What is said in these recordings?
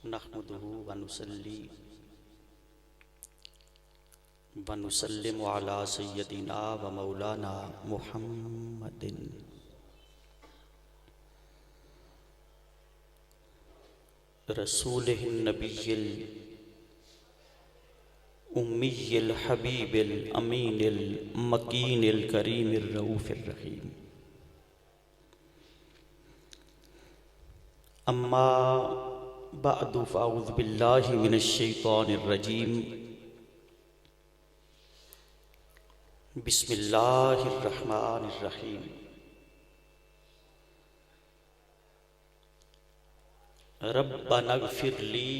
نحمده ونصلي ونسلم على سيدنا ومولانا محمد رسوله النبي الأمي الحبيب الأمين المكين الكريم الرؤوف الرحيم. أما بعد فأعوذ بالله من الشيطان الرجيم. بسم الله الرحمن الرحيم. ربنا اغفر لي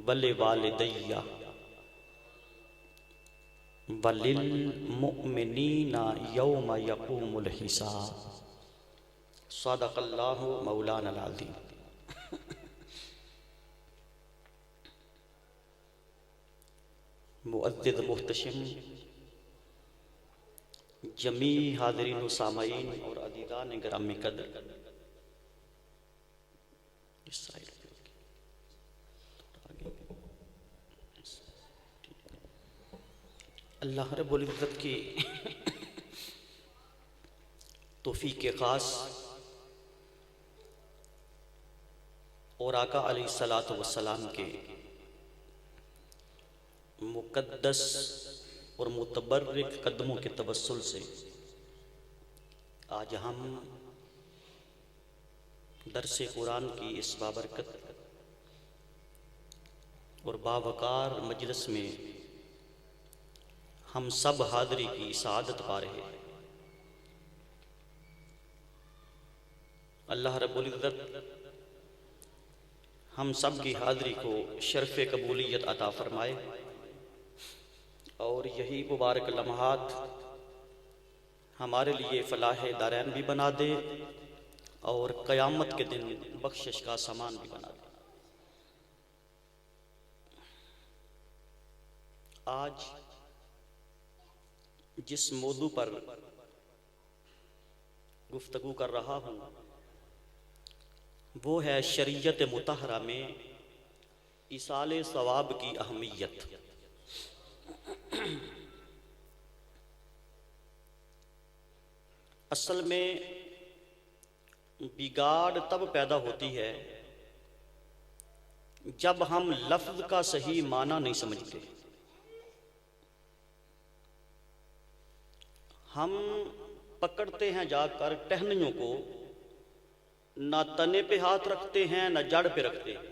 ولوالدي وللمؤمنين يوم يقوم الحساب. صدق اللہ مولانا العظیم. معزز محتشم جمیع حاضرین و سامعین اور عزیزان گرامی قدر، اللہ رب العزت کی توفیق خاص اور آقا علیہ السلام کے مقدس اور متبرک قدموں کے توسل سے آج ہم درس قرآن کی اس بابرکت اور باوقار مجلس میں ہم سب حاضری کی سعادت پا رہے ہیں. اللہ رب العزت ہم سب کی حاضری کو شرف قبولیت عطا فرمائے اور یہی مبارک لمحات ہمارے لیے فلاح دارین بھی بنا دے اور قیامت کے دن بخشش کا سامان بھی بنا دے. آج جس موضوع پر گفتگو کر رہا ہوں وہ ہے شریعت مطہرہ میں ایصال ثواب کی اہمیت. اصل میں بگاڑ تب پیدا ہوتی ہے جب ہم لفظ کا صحیح معنی نہیں سمجھتے. ہم پکڑتے ہیں جا کر ٹہنیوں کو، نہ تنے پہ ہاتھ رکھتے ہیں نہ جڑ پہ رکھتے ہیں.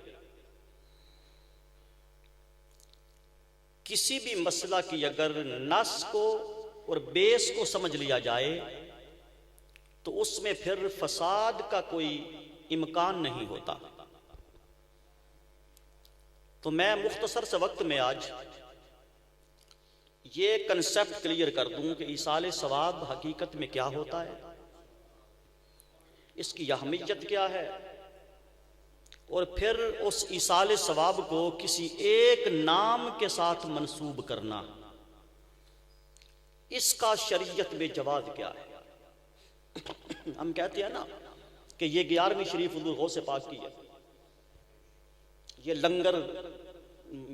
کسی بھی مسئلہ کی اگر نس کو اور بیس کو سمجھ لیا جائے تو اس میں پھر فساد کا کوئی امکان نہیں ہوتا. تو میں مختصر سے وقت میں آج یہ کنسپٹ کلیئر کر دوں کہ ایصال ثواب حقیقت میں کیا ہوتا ہے، اس کی اہمیت کیا ہے، اور پھر اس ایصال ثواب کو کسی ایک نام کے ساتھ منسوب کرنا، اس کا شریعت میں جواز کیا ہے. ہم کہتے ہیں نا کہ یہ 11ویں شریف حضور غوث پاک کی ہے، یہ لنگر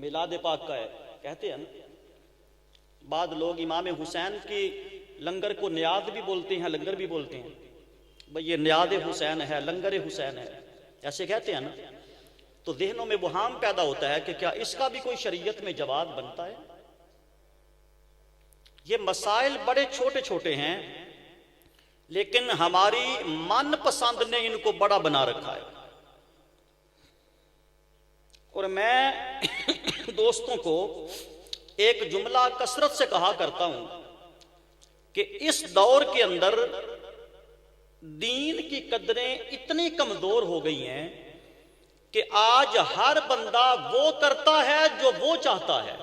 میلاد پاک کا ہے کہتے ہیں نا. بعض لوگ امام حسین کی لنگر کو نیاز بھی بولتے ہیں، لنگر بھی بولتے ہیں. بھئی یہ نیاز حسین ہے، لنگر حسین ہے، ایسے کہتے ہیں نا. تو ذہنوں میں وہام پیدا ہوتا ہے کہ کیا اس کا بھی کوئی شریعت میں جواز بنتا ہے. یہ مسائل بڑے چھوٹے چھوٹے ہیں لیکن ہماری من پسند نے ان کو بڑا بنا رکھا ہے. اور میں دوستوں کو ایک جملہ کثرت سے کہا کرتا ہوں کہ اس دور کے اندر دین کی قدریں اتنی کمزور ہو گئی ہیں کہ آج ہر بندہ وہ کرتا ہے جو وہ چاہتا ہے.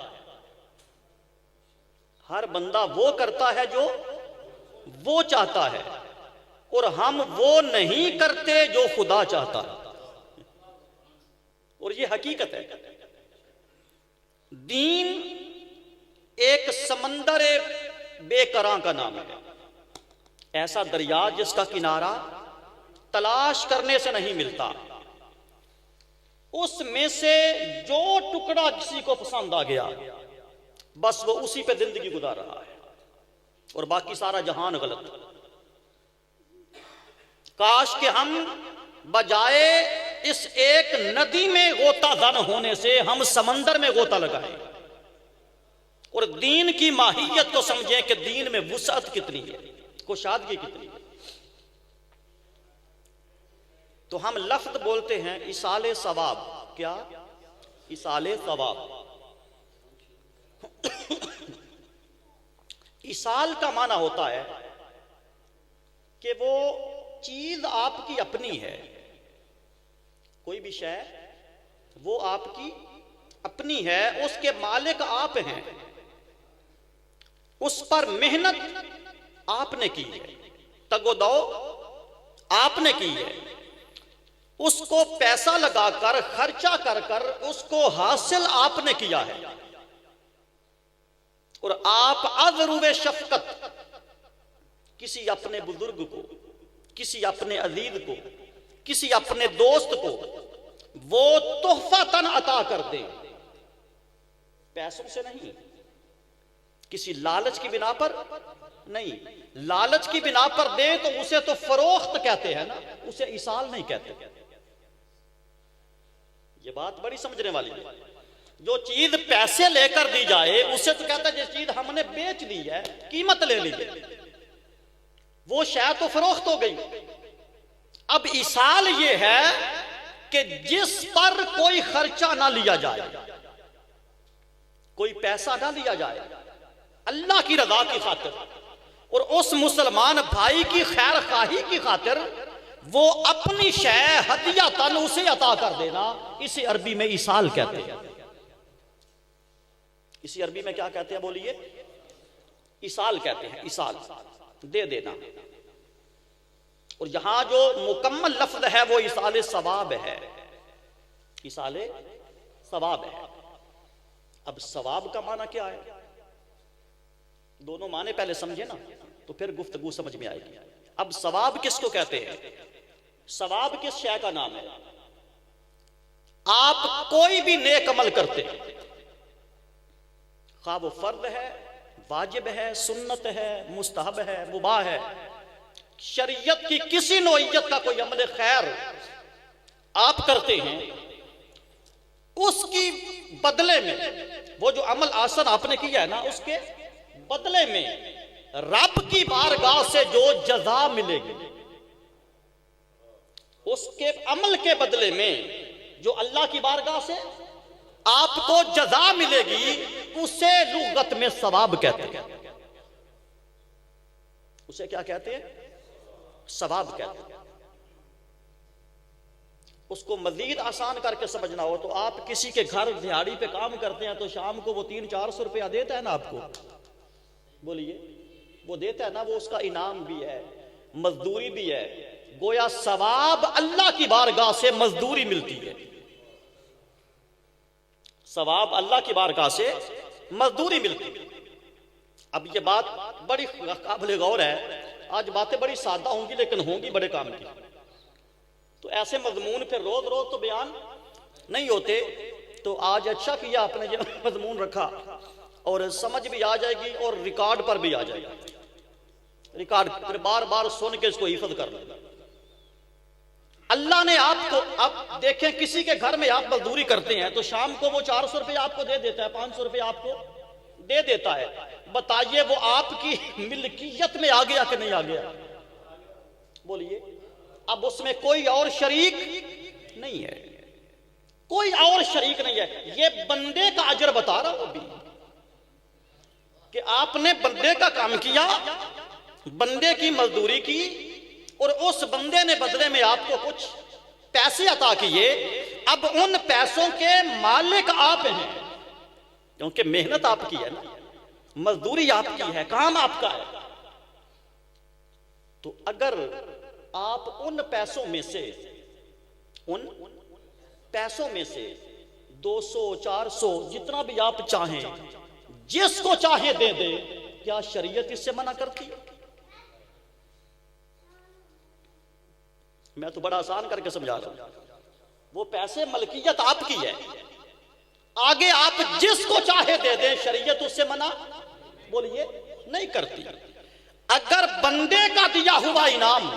ہر بندہ وہ کرتا ہے جو وہ چاہتا ہے اور ہم وہ نہیں کرتے جو خدا چاہتا ہے. اور یہ حقیقت ہے. دین ایک سمندر بے کراں کا نام ہے، ایسا دریا جس کا کنارہ تلاش کرنے سے نہیں ملتا. اس میں سے جو ٹکڑا کسی کو پسند آ گیا بس وہ اسی پہ زندگی گزار رہا ہے، اور باقی سارا جہان غلط۔ کاش کہ ہم بجائے اس ایک ندی میں غوطہ زن ہونے سے ہم سمندر میں غوطہ لگائیں اور دین کی ماہیت کو سمجھیں کہ دین میں وسعت کتنی ہے، کشادگی کتنی ہے۔ تو ہم لفظ بولتے ہیں ایصال ثواب۔ کیا؟ ایصال ثواب۔ ایصال کا معنی ہوتا ہے کہ وہ چیز آپ کی اپنی ہے، کوئی بھی شے وہ آپ کی اپنی ہے، اس کے مالک آپ ہیں، اس پر محنت آپ نے کی ہے، تگ و دو آپ نے کی ہے، اس کو پیسہ لگا کر خرچہ کر کر اس کو حاصل آپ نے کیا ہے، اور آپ از روئے شفقت کسی اپنے بزرگ کو، کسی اپنے عزیز کو، کسی اپنے دوست کو وہ تحفہ تن عطا کر دیں، پیسوں سے نہیں، کسی لالچ کی بنا پر نہیں۔ لالچ کی بنا پر دیں تو اسے تو فروخت کہتے ہیں نا، اسے ایصال نہیں کہتے۔ یہ بات بڑی سمجھنے والی ہے۔ جو چیز پیسے لے کر دی جائے اسے تو کہتا ہے جس چیز ہم نے بیچ دی ہے، قیمت لے لی ہے، وہ شاید تو فروخت ہو گئی۔ اب ایصال یہ ہے کہ جس پر کوئی خرچہ نہ لیا جائے، کوئی پیسہ نہ لیا جائے، اللہ کی رضا کی خاطر اور اس مسلمان بھائی کی خیر خواہی کی خاطر وہ اپنی شے ہدیہ تن اسے عطا کر دینا، اسے عربی میں ایصال کہتے ہیں۔ اسی عربی میں کیا کہتے ہیں بولیے؟ ایصال کہتے ہیں، ایصال دے دینا۔ اور یہاں جو مکمل لفظ ہے وہ ایصال ثواب ہے، ایصال ثواب ہے۔ اب ثواب کا معنی کیا ہے؟ دونوں معنی پہلے سمجھے نا تو پھر گفتگو سمجھ میں آئے گی۔ اب ثواب کس کو کہتے ہیں؟ ثواب کس شے کا نام ہے؟ آپ کوئی بھی نیک عمل کرتے ہیں، خواہ وہ فرض ہے، واجب ہے، سنت ہے، مستحب ہے، مباح ہے، شریعت کی کسی نوعیت کا کوئی عمل خیر آپ کرتے ہیں، اس کی بدلے میں وہ جو عمل آسن آپ نے کیا ہے نا، اس کے بدلے میں رب کی بارگاہ سے جو جزا ملے گی، اس کے عمل کے بدلے میں جو اللہ کی بارگاہ سے آپ کو جزا ملے گی، اسے لغت میں ثواب کہتے ہیں۔ اسے کیا کہتے ہیں؟ ثواب کہتے ہیں۔ اس کو مزید آسان کر کے سمجھنا ہو تو آپ کسی کے گھر دیہاڑی پہ کام کرتے ہیں تو شام کو وہ 300-400 روپیہ دیتا ہے نا آپ کو، بولیے وہ دیتا ہے نا، وہ اس کا انعام بھی ہے، مزدوری بھی ہے، گویا ثواب اللہ کی بارگاہ سے مزدوری ملتی ہے، ثواب اللہ کی بارگاہ سے مزدوری ملتی ہے۔ اب یہ بات بڑی قابل غور ہے، آج باتیں بڑی سادہ ہوں گی لیکن ہوں گی بڑے کام کی، تو ایسے مضمون پھر روز روز تو بیان نہیں ہوتے، تو آج اچھا کیا آپ نے یہ مضمون رکھا، اور سمجھ بھی آ جائے گی اور ریکارڈ پر بھی آ جائے گی، ریکارڈ پر بار بار سن کے اس کو حفظ کر لیں۔ اللہ نے آپ کو، اب دیکھیں کسی کے گھر میں آپ مزدوری کرتے ہیں تو شام کو وہ 400 روپے آپ کو دے دیتا ہے، 500 روپے آپ کو دے دیتا ہے، بتائیے وہ آپ کی ملکیت میں آ گیا کہ نہیں آ گیا؟ بولیے، اب اس میں کوئی اور شریک نہیں ہے، کوئی اور شریک نہیں ہے، یہ بندے کا اجر بتا رہا ہوں بھی کہ آپ نے بندے کا کام کیا، بندے کی مزدوری کی، اور اس بندے نے بدلے میں آپ کو کچھ پیسے عطا کیے۔ اب ان پیسوں کے مالک آپ ہیں، کیونکہ محنت آپ کی ہے نا، مزدوری آپ کی ہے، کام آپ کا ہے۔ تو اگر آپ ان پیسوں میں سے 200 400 جتنا بھی آپ چاہیں، جس کو چاہیں دے دیں، کیا شریعت اس سے منع کرتی ہے؟ میں تو بڑا آسان کر کے سمجھا رہا ہوں، وہ پیسے ملکیت آپ کی ہے، آگے آپ جس کو چاہے دے دیں، شریعت اس سے منع بولیے نہیں کرتی۔ اگر بندے کا دیا ہوا انعام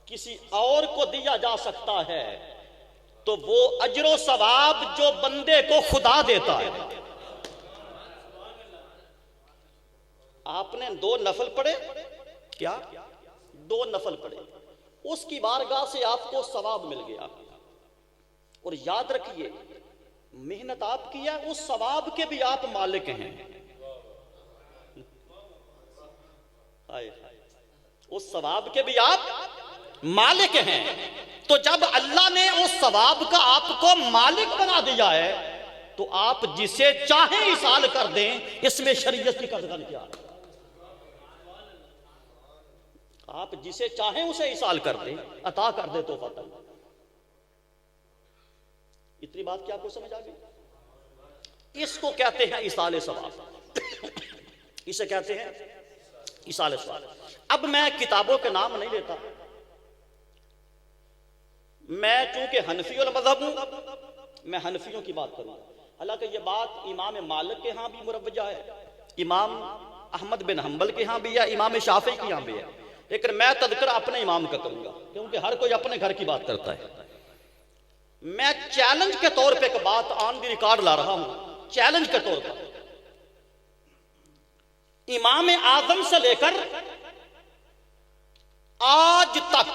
کسی اور کو دیا جا سکتا ہے تو وہ اجر و ثواب جو بندے کو خدا دیتا ہے۔ آپ نے 2 نفل پڑھے، کیا 2 نفل پڑھے، اس کی بارگاہ سے آپ کو ثواب مل گیا، اور یاد رکھیے محنت آپ کی ہے، اس ثواب کے بھی آپ مالک ہیں، اس ثواب کے بھی آپ مالک ہیں۔ تو جب اللہ نے اس ثواب کا آپ کو مالک بنا دیا ہے تو آپ جسے چاہیں ایصال کر دیں، اس میں شریعت کی قدغن کیا ہے؟ آپ جسے چاہیں اسے ایصال کر دیں، عطا کر دے تو فتح۔ اتنی بات کیا آپ کو سمجھ آ گئی؟ اس کو کہتے ہیں ایصال ثواب، اسے کہتے ہیں ایصال ثواب۔ اب میں کتابوں کے نام نہیں لیتا، میں چونکہ حنفی المذہب ہوں، میں حنفیوں کی بات کروں، حالانکہ یہ بات امام مالک کے ہاں بھی مروجہ ہے، امام احمد بن حنبل کے ہاں بھی ہے، امام شافعی کے ہاں بھی ہے، لیکن میں تذکرہ اپنے امام کا کروں گا کیونکہ ہر کوئی اپنے گھر کی بات کرتا ہے۔ میں چیلنج کے طور پہ ایک بات آن دی ریکارڈ لا رہا ہوں، چیلنج کے طور پر امام اعظم سے لے کر آج تک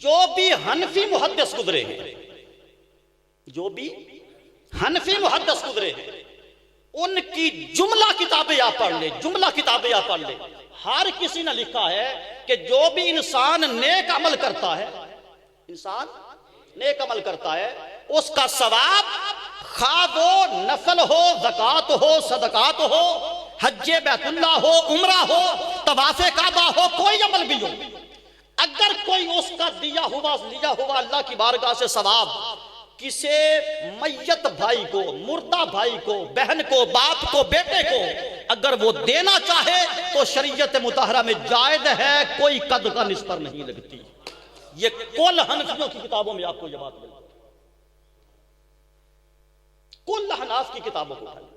جو بھی حنفی محدث گزرے ہیں، جو بھی حنفی محدث گزرے ہیں، ان کی جملہ کتابیں آپ پڑھ لیں، جملہ کتابیں آپ پڑھ لیں، ہر کسی نے لکھا ہے کہ جو بھی انسان نیک عمل کرتا ہے، انسان نیک عمل کرتا ہے، اس کا ثواب خواہ وہ نفل ہو، زکوٰۃ ہو، صدقات ہو، حج بیت اللہ ہو، عمرہ ہو، طواف کعبہ ہو، کوئی عمل بھی ہو، اگر کوئی اس کا لیا ہوا اللہ کی بارگاہ سے ثواب کسی میت بھائی کو، مردہ بھائی کو، بہن کو، باپ کو، بیٹے کو اگر وہ دینا چاہے تو شریعت مطہرہ میں جائز ہے، کوئی قدغن اس پر نہیں لگتی۔ یہ کل حنفیوں کی کتابوں میں آپ کو یہ بات ملتی، کل حناف کی کتابوں کو اٹھائیں۔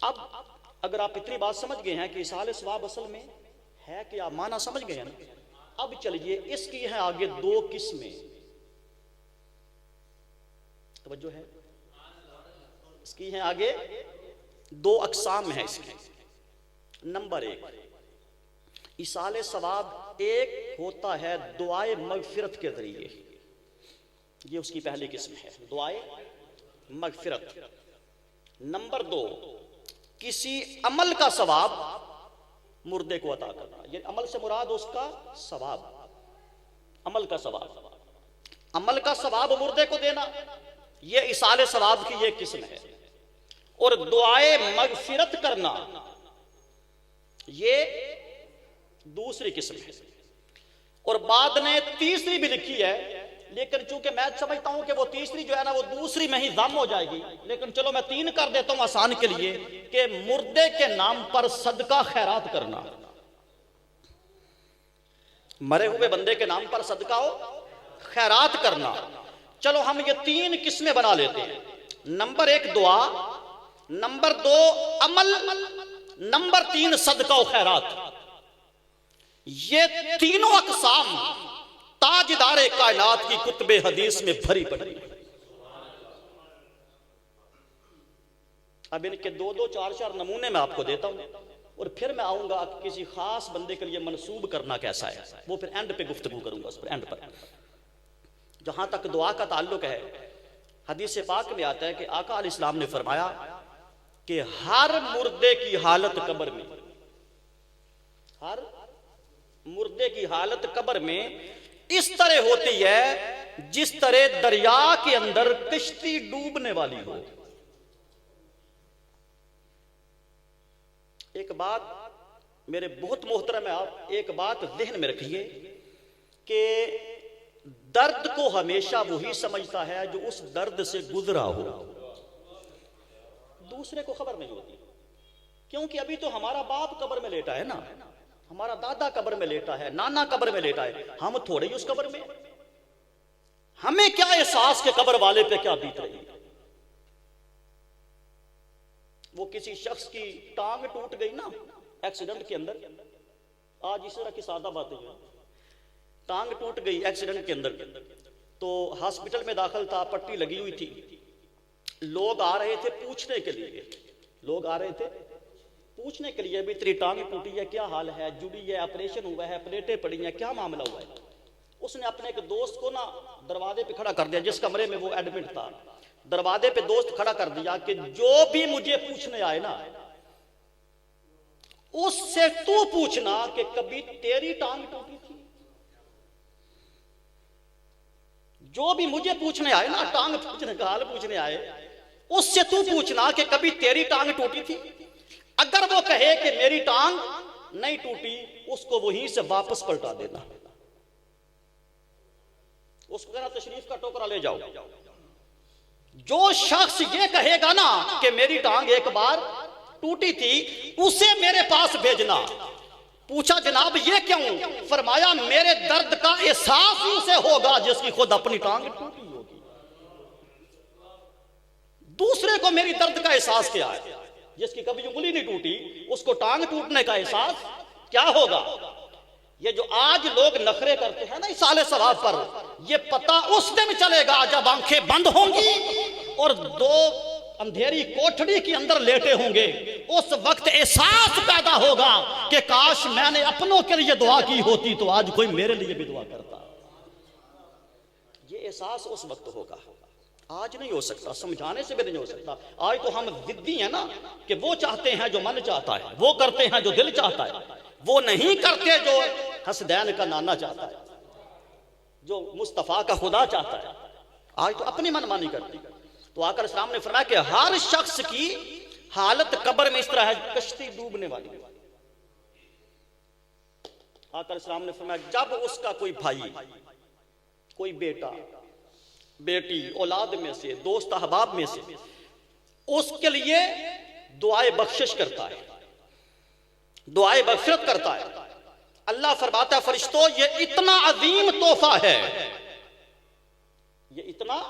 اب اگر آپ اتنی بات سمجھ گئے ہیں کہ ایصال ثواب اصل میں ہے کیا، معنی سمجھ گئے ہیں نا، اب چلیے اس کی ہیں آگے 2 قسمیں، توجہ ہے، اس کی ہیں آگے 2 اقسام ہیں اس کی۔ نمبر 1، ایصال ثواب ایک ہوتا ہے دعائے مغفرت کے ذریعے، یہ اس کی پہلی قسم ہے، دعائے مغفرت۔ نمبر 2، کسی عمل کا ثواب مردے کو عطا کرنا، یہ عمل سے مراد اس کا ثواب، عمل کا ثواب، عمل کا ثواب مردے کو دینا، یہ ایصال ثواب کی یہ قسم ہے۔ اور دعائے مغفرت کرنا یہ دوسری قسم ہے، اور بعد نے تیسری بھی لکھی ہے، لیکن چونکہ میں سمجھتا ہوں کہ وہ تیسری جو ہے نا وہ دوسری میں ہی ضم ہو جائے گی، لیکن چلو میں 3 کر دیتا ہوں آسان کے لیے، کہ مردے کے نام پر صدقہ خیرات کرنا، مرے ہوئے بندے کے نام پر صدقہ ہو خیرات کرنا۔ چلو ہم یہ 3 قسمیں بنا لیتے ہیں، نمبر 1 دعا، نمبر 2 عمل، نمبر 3 صدقہ و خیرات۔ یہ تینوں اقسام تاجدار کائنات کی کتب حدیث میں بھری پڑی۔ اب ان کے 2 4 نمونے میں آپ کو دیتا ہوں، اور پھر میں آؤں گا کسی خاص بندے کے لیے منسوب کرنا کیسا ہے، وہ پھر اینڈ پہ گفتگو کروں گا اس پر، اینڈ پر۔ جہاں تک دعا کا تعلق ہے، حدیث پاک میں آتا ہے کہ آقا علیہ السلام نے فرمایا کہ ہر مردے کی حالت قبر میں، ہر مردے کی حالت قبر میں اس طرح ہوتی ہے جس طرح دریا کے اندر کشتی ڈوبنے والی ہو۔ ایک بات میرے بہت محترم ہے، آپ ایک بات ذہن میں رکھیے کہ درد کو ہمیشہ وہی سمجھتا ہے جو اس درد سے گزرا ہو، دوسرے کو خبر نہیں ہوتی، کیونکہ ابھی تو ہمارا باپ قبر میں لیٹا ہے نا، ہمارا دادا قبر میں لیٹا ہے، نانا قبر میں لیٹا ہے، ہم تھوڑے ہی اس قبر میں، ہمیں کیا احساس کہ قبر والے پہ کیا بیت رہی ہے۔ وہ کسی شخص کی ٹانگ ٹوٹ گئی نا ایکسیڈنٹ کے اندر، آج اس طرح کی سادہ باتیں ہیں، ٹانگ ٹوٹ گئی ایکسیڈنٹ کے اندر، تو ہاسپٹل میں داخل تھا، پٹی لگی ہوئی تھی، لوگ آ رہے تھے پوچھنے کے لیے، لوگ آ رہے تھے پوچھنے کے لیے بھی تیری ٹانگ ٹوٹی ہے، کیا حال ہے، جڑی ہے، آپریشن ہوا ہے، پلیٹیں پڑی ہیں، کیا معاملہ ہوا ہے۔ اس نے اپنے ایک دوست کو نا دروازے پہ کھڑا کر دیا، جس کمرے میں وہ ایڈمٹ تھا، دروازے پہ دوست کھڑا کر دیا کہ جو بھی مجھے پوچھنے آئے نا اس سے تو پوچھنا کہ کبھی تیری ٹانگ ٹوٹی تھی۔ جو بھی مجھے پوچھنے آئے نا، ٹانگ پوچھنے کا حال پوچھنے آئے، اس سے تو پوچھنا کہ کبھی تیری ٹانگ ٹوٹی تھی۔ اگر وہ کہے کہ میری ٹانگ نہیں ٹوٹی، اس کو وہیں سے واپس پلٹا دینا، اس کو کہنا تشریف کا ٹوکرا لے جاؤ۔ جو شخص یہ کہے گا نا کہ میری ٹانگ ایک بار ٹوٹی تھی، اسے میرے پاس بھیجنا۔ پوچھا جناب یہ کیوں؟ فرمایا میرے درد کا احساس ہی اسے ہوگا جس کی خود اپنی ٹانگ ٹوٹی ہوگی، دوسرے کو میری درد کا احساس کیا ہے؟ جس کی کبھی انگلی نہیں ٹوٹی اس کو ٹانگ ٹوٹنے کا احساس کیا ہوگا؟ یہ جو آج لوگ نخرے کرتے ہیں نا ایصال ثواب پر، یہ پتہ اس دن چلے گا جب آنکھیں بند ہوں گی اور دو اندھیری کوٹھڑی کے اندر لیٹے ہوں گے، اس وقت احساس پیدا ہوگا کہ کاش میں نے اپنوں کے لیے دعا کی ہوتی تو آج کوئی میرے لیے بھی دعا کرتا۔ یہ احساس اس وقت ہوگا، آج نہیں ہو سکتا، سمجھانے سے بھی نہیں ہو سکتا۔ آج تو ہم ضدی ہیں نا کہ وہ چاہتے ہیں جو من چاہتا ہے، وہ کرتے ہیں جو دل چاہتا ہے، وہ نہیں کرتے جو حسدین کا نانا چاہتا ہے، جو مصطفیٰ کا خدا چاہتا ہے۔ آج تو اپنی من مانی کرتی۔ تو آقا اسلام نے فرمایا کہ ہر شخص کی حالت قبر میں اس طرح ہے، کشتی ڈوبنے والی۔ آقا اسلام نے فرمایا جب اس کا کوئی بھائی، کوئی بیٹا، بیٹی، اولاد میں سے، دوست احباب میں سے اس کے لیے دعائے بخشش کرتا ہے، دعائے بخشت کرتا ہے، اللہ فرماتا ہے فرشتوں یہ اتنا عظیم تحفہ ہے، یہ اتنا،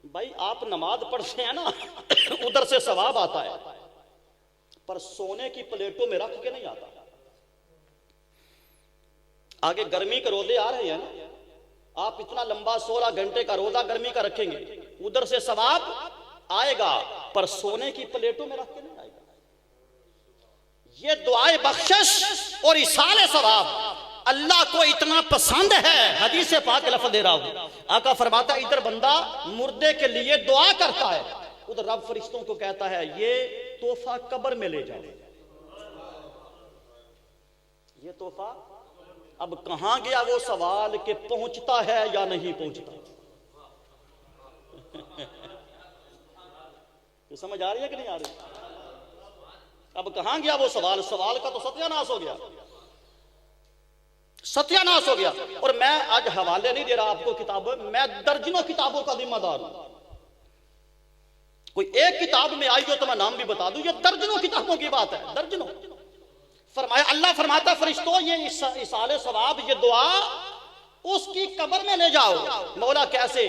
بھائی آپ نماز پڑھتے ہیں نا ادھر سے ثواب آتا ہے، پر سونے کی پلیٹوں میں رکھ کے نہیں آتا۔ آگے گرمی کے روزے آ رہے ہیں نا، آپ اتنا لمبا 16 گھنٹے کا روزہ گرمی کا رکھیں گے، ادھر سے ثواب آئے گا، پر سونے کی پلیٹوں میں رکھ کے نہیں آئے گا۔ یہ دعائے بخشش اور ایصال ثواب اللہ کو اتنا پسند ہے، حدیث پاک لفظ دے رہا ہوں، آقا فرماتا ہے ادھر بندہ مردے کے لیے دعا کرتا ہے، ادھر رب فرشتوں کو کہتا ہے یہ تحفہ قبر میں لے جاؤ۔ یہ تحفہ اب کہاں گیا وہ سوال کہ پہنچتا ہے یا نہیں پہنچتا؟ تو سمجھ آ رہی ہے کہ نہیں آ رہی؟ اب کہاں گیا وہ سوال؟ سوال کا تو ستیہ ناس ہو گیا، ستیہ ناس ہو گیا۔ اور میں آج حوالے نہیں دے رہا آپ کو کتابوں، میں درجنوں کتابوں کا ذمہ دار ہوں، کوئی ایک کتاب میں آئی ہو تو میں نام بھی بتا دوں، یہ درجنوں کتابوں کی بات ہے، درجنوں۔ فرمایا اللہ فرماتا فرشتوں یہ ایصال ثواب، یہ دعا اس کی قبر میں لے جاؤ۔ مولا کیسے؟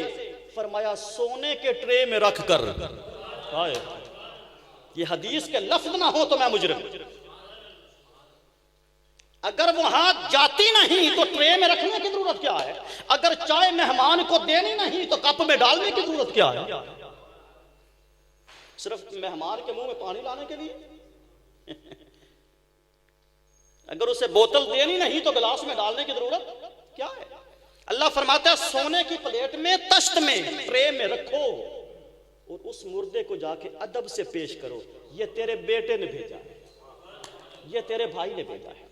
فرمایا سونے کے ٹرے میں رکھ کر۔ یہ حدیث کے لفظ نہ ہو تو میں مجرم، اگر وہاں جاتی نہیں تو ٹرے میں رکھنے کی ضرورت کیا ہے؟ اگر چائے مہمان کو دینی نہیں تو کپ میں ڈالنے کی ضرورت کیا ہے؟ صرف مہمان کے منہ میں پانی لانے کے لیے؟ اگر اسے بوتل دینی نہیں تو گلاس میں ڈالنے کی ضرورت کیا ہے؟ اللہ فرماتا ہے سونے کی پلیٹ میں، تشت میں، ٹرے میں رکھو اور اس مردے کو جا کے ادب سے پیش کرو، یہ تیرے بیٹے نے بھیجا ہے، یہ تیرے بھائی نے بھیجا ہے۔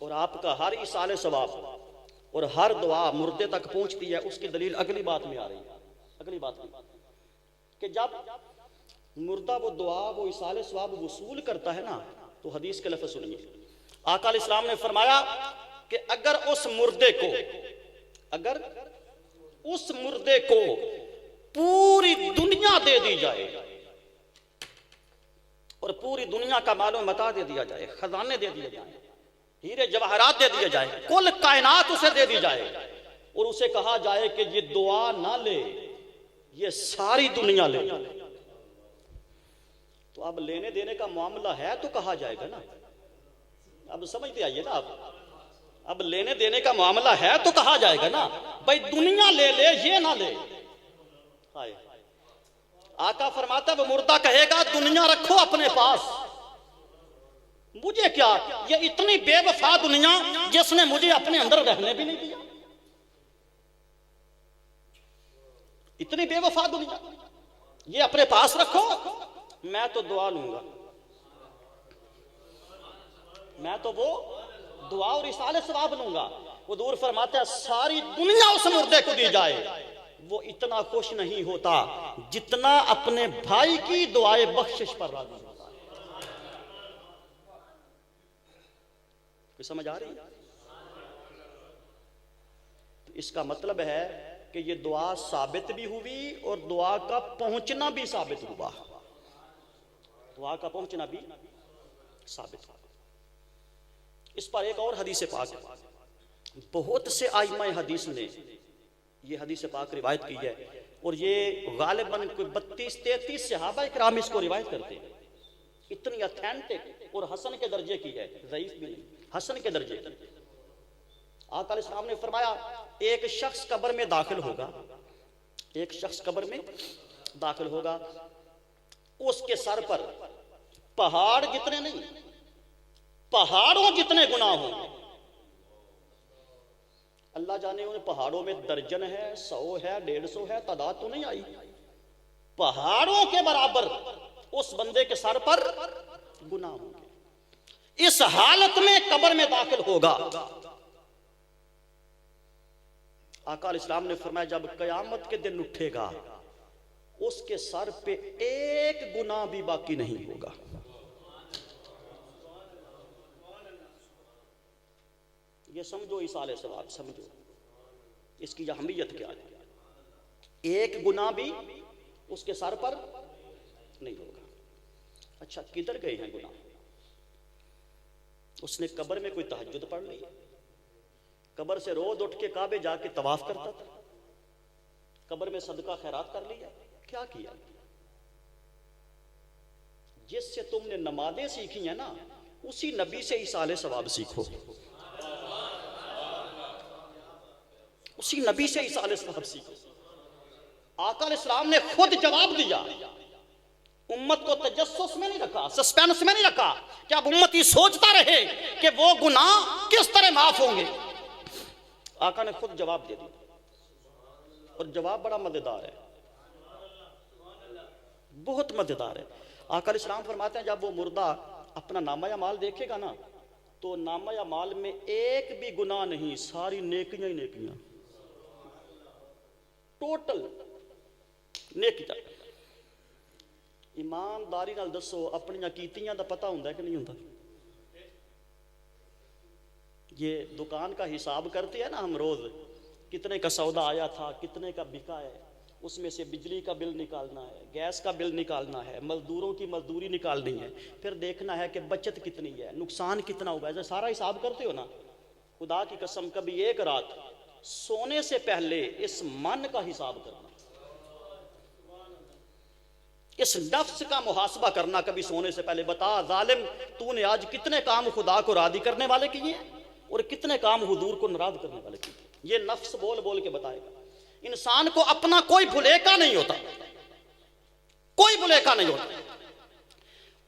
اور آپ کا ہر ایصال ثواب اور ہر دعا مردے تک پہنچتی ہے، اس کی دلیل اگلی بات میں آ رہی ہے، اگلی بات میں، کہ جب مردہ وہ دعا، وہ ایصال ثواب وصول کرتا ہے نا، تو حدیث کے لفظ سنیے، آقا علیہ السلام نے فرمایا کہ اگر اس مردے کو پوری دنیا دے دی جائے، اور پوری دنیا کا مال و متاع دے دیا جائے، خزانے دے دیے جائیں، ہیرے جواہرات دے دیے جائیں، کل کائنات اسے دے دی جائے، اور اسے کہا جائے کہ یہ دعا نہ لے، یہ ساری دنیا لے، تو اب لینے دینے کا معاملہ ہے تو کہا جائے گا نا. اب سمجھتے آئیے نا، اب لینے دینے کا معاملہ ہے تو کہا جائے گا نا. بھائی دنیا لے لے، یہ نہ لے. آقا فرماتا وہ مردہ کہے گا دنیا رکھو اپنے پاس، مجھے کیا، یہ اتنی بے وفا دنیا جس نے مجھے اپنے اندر رہنے بھی نہیں دیا، اتنی بے وفا دنیا، یہ اپنے پاس رکھو، میں تو دعا لوں گا، میں تو وہ دعا اور اصالہ ثواب لوں گا. حضور فرماتا ہے ساری دنیا اس مردے کو دی جائے، وہ اتنا خوش نہیں ہوتا جتنا اپنے بھائی کی دعائے بخشش پر راضی ہوتا ہے. کوئی سمجھ آ رہی ہے؟ تو اس کا مطلب ہے کہ یہ دعا ثابت بھی ہوئی اور دعا کا پہنچنا بھی ثابت ہوا، دعا کا پہنچنا بھی ثابت ہوا. اس پر ایک اور حدیث پاک، بہت سے ائمہ حدیث نے یہ حدیث پاک روایت کی ہے، اور یہ غالباً کوئی 32-33 صحابہ اکرام اس کو روایت کرتے ہیں. اتنی اتھینٹک اور حسن کے درجے کی ہے، ضعیف بھی نہیں، حسن کے درجے کی. آقا علیہ السلام نے فرمایا ایک شخص قبر میں داخل ہوگا، ایک شخص قبر میں داخل ہوگا، اس کے سر پر پہاڑ جتنے نہیں، پہاڑوں جتنے گناہ ہوں گے. اللہ جانے ان پہاڑوں میں درجن ہے، 100 ہے، 150 ہے، تعداد تو نہیں آئی، پہاڑوں کے برابر اس بندے کے سر پر گناہ ہوں گے. اس حالت میں قبر میں داخل ہوگا. آقا علیہ السلام نے فرمایا جب قیامت کے دن اٹھے گا اس کے سر پہ ایک گناہ بھی باقی نہیں ہوگا. یہ سمجھو اصالہ ثواب، سمجھو اس کی اہمیت کیا ہے. ایک گناہ بھی اس کے سر پر نہیں ہوگا. اچھا کدھر گئے ہیں گناہ؟ اس نے قبر میں کوئی تہجد پڑھ لی، قبر سے روز اٹھ کے کعبے جا کے طواف کرتا تھا، قبر میں صدقہ خیرات کر لیا، کیا کیا؟ جس سے تم نے نمازیں سیکھی ہیں نا اسی نبی سے اصالہ ثواب سیکھو، اسی نبی سے اصالہ ثواب سیکھو. آقا علیہ السلام نے خود جواب دیا، امت کو تجسس میں نہیں رکھا، سسپینس میں نہیں رکھا کہ اب امت یہ سوچتا رہے کہ وہ گناہ کس طرح معاف ہوں گے. آقا نے خود جواب دے دیا، اور جواب بڑا مزیدار ہے، بہت مزیدار ہے. آقا علیہ السلام فرماتے ہیں جب وہ مردہ اپنا نامہ اعمال دیکھے گا نا تو نامہ اعمال میں ایک بھی گناہ نہیں، ساری نیکیاں ہی نیکیاں، ٹوٹل نیکیاں. ایمانداری نال دسو اپنی کیتیاں دا پتہ ہوندا ہے کہ نہیں ہوندا؟ یہ دکان کا حساب کرتے ہیں نا ہم روز، کتنے کا سودا آیا تھا، کتنے کا بکا ہے، اس میں سے بجلی کا بل نکالنا ہے، گیس کا بل نکالنا ہے، مزدوروں کی مزدوری نکالنی ہے، پھر دیکھنا ہے کہ بچت کتنی ہے، نقصان کتنا ہوا ہے. سارا حساب کرتے ہو نا. خدا کی قسم کبھی ایک رات سونے سے پہلے اس من کا حساب کرنا، اس نفس کا محاسبہ کرنا کبھی سونے سے پہلے. بتا ظالم تو نے آج کتنے کام خدا کو راضی کرنے والے کیے اور کتنے کام حضور کو ناراض کرنے والے کیے. یہ نفس بول بول کے بتائے گا. انسان کو اپنا کوئی بھلیکا نہیں ہوتا، کوئی بھلیکا نہیں ہوتا.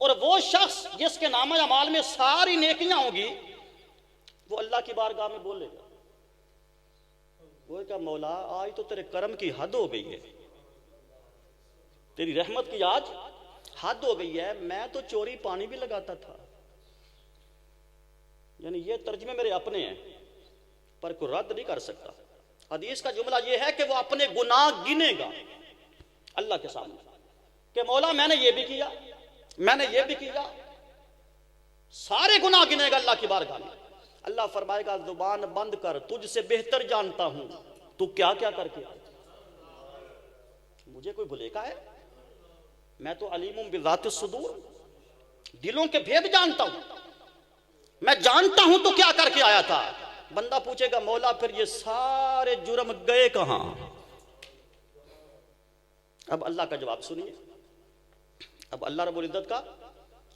اور وہ شخص جس کے نامہ اعمال میں ساری نیکیاں ہوں گی وہ اللہ کی بارگاہ میں بولے گا، وہ کہا مولا آج تو تیرے کرم کی حد ہو گئی ہے، تیری رحمت کی آج حد ہو گئی ہے، میں تو چوری پانی بھی لگاتا تھا. یعنی یہ ترجمے میرے اپنے ہیں پر کوئی رد نہیں کر سکتا. حدیث کا جملہ یہ ہے کہ وہ اپنے گناہ گنے گا اللہ کے سامنے کہ مولا میں نے یہ بھی کیا، میں نے یہ بھی کیا، سارے گناہ گنے گا اللہ کی بارگاہ میں. اللہ فرمائے گا زبان بند کر، تجھ سے بہتر جانتا ہوں تو کیا کیا کر کے آئے. مجھے کوئی بھلیکا ہے؟ میں تو علیم بذات الصدور. دلوں کے بھید جانتا ہوں، میں جانتا ہوں تو کیا کر کے آیا تھا۔ بندہ پوچھے گا مولا پھر یہ سارے جرم گئے کہاں؟ اب اللہ کا جواب سنیے، اب اللہ رب العزت کا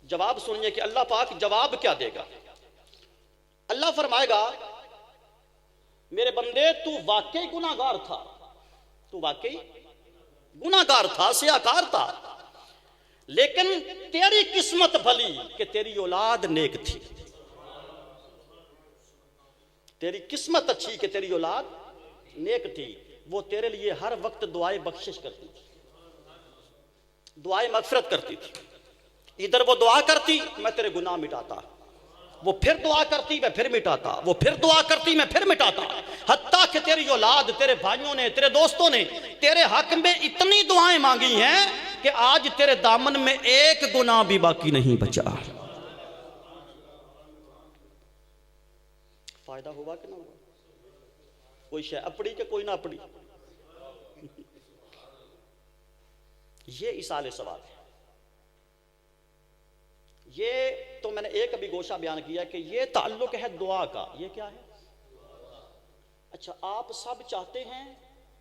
جواب سنیے کہ اللہ پاک جواب کیا دے گا۔ اللہ فرمائے گا میرے بندے تو واقعی گناہگار تھا، تو واقعی گناہگار تھا، سیاہکار تھا، لیکن تیری قسمت بھلی کہ تیری اولاد نیک تھی، تیری قسمت اچھی کہ تیری اولاد نیک تھی، وہ تیرے لیے ہر وقت دعائے بخشش کرتی تھی، دعائے مغفرت کرتی تھی۔ ادھر وہ دعا کرتی میں تیرے گناہ مٹاتا، وہ پھر دعا کرتی میں پھر مٹاتا، وہ پھر دعا کرتی میں پھر مٹاتا، حتیٰ کہ تیری اولاد، تیرے بھائیوں نے، تیرے دوستوں نے تیرے حق میں اتنی دعائیں مانگی ہیں کہ آج تیرے دامن میں ایک گناہ بھی باقی نہیں بچا۔ فائدہ ہوا کہ نہ ہوا؟ کوئی شے اپڑی کہ کوئی نہ اپڑی؟ یہ ایصال ثواب ہے۔ یہ تو میں نے ایک ابھی گوشہ بیان کیا کہ یہ تعلق ہے دعا کا۔ یہ کیا ہے؟ اچھا، آپ سب چاہتے ہیں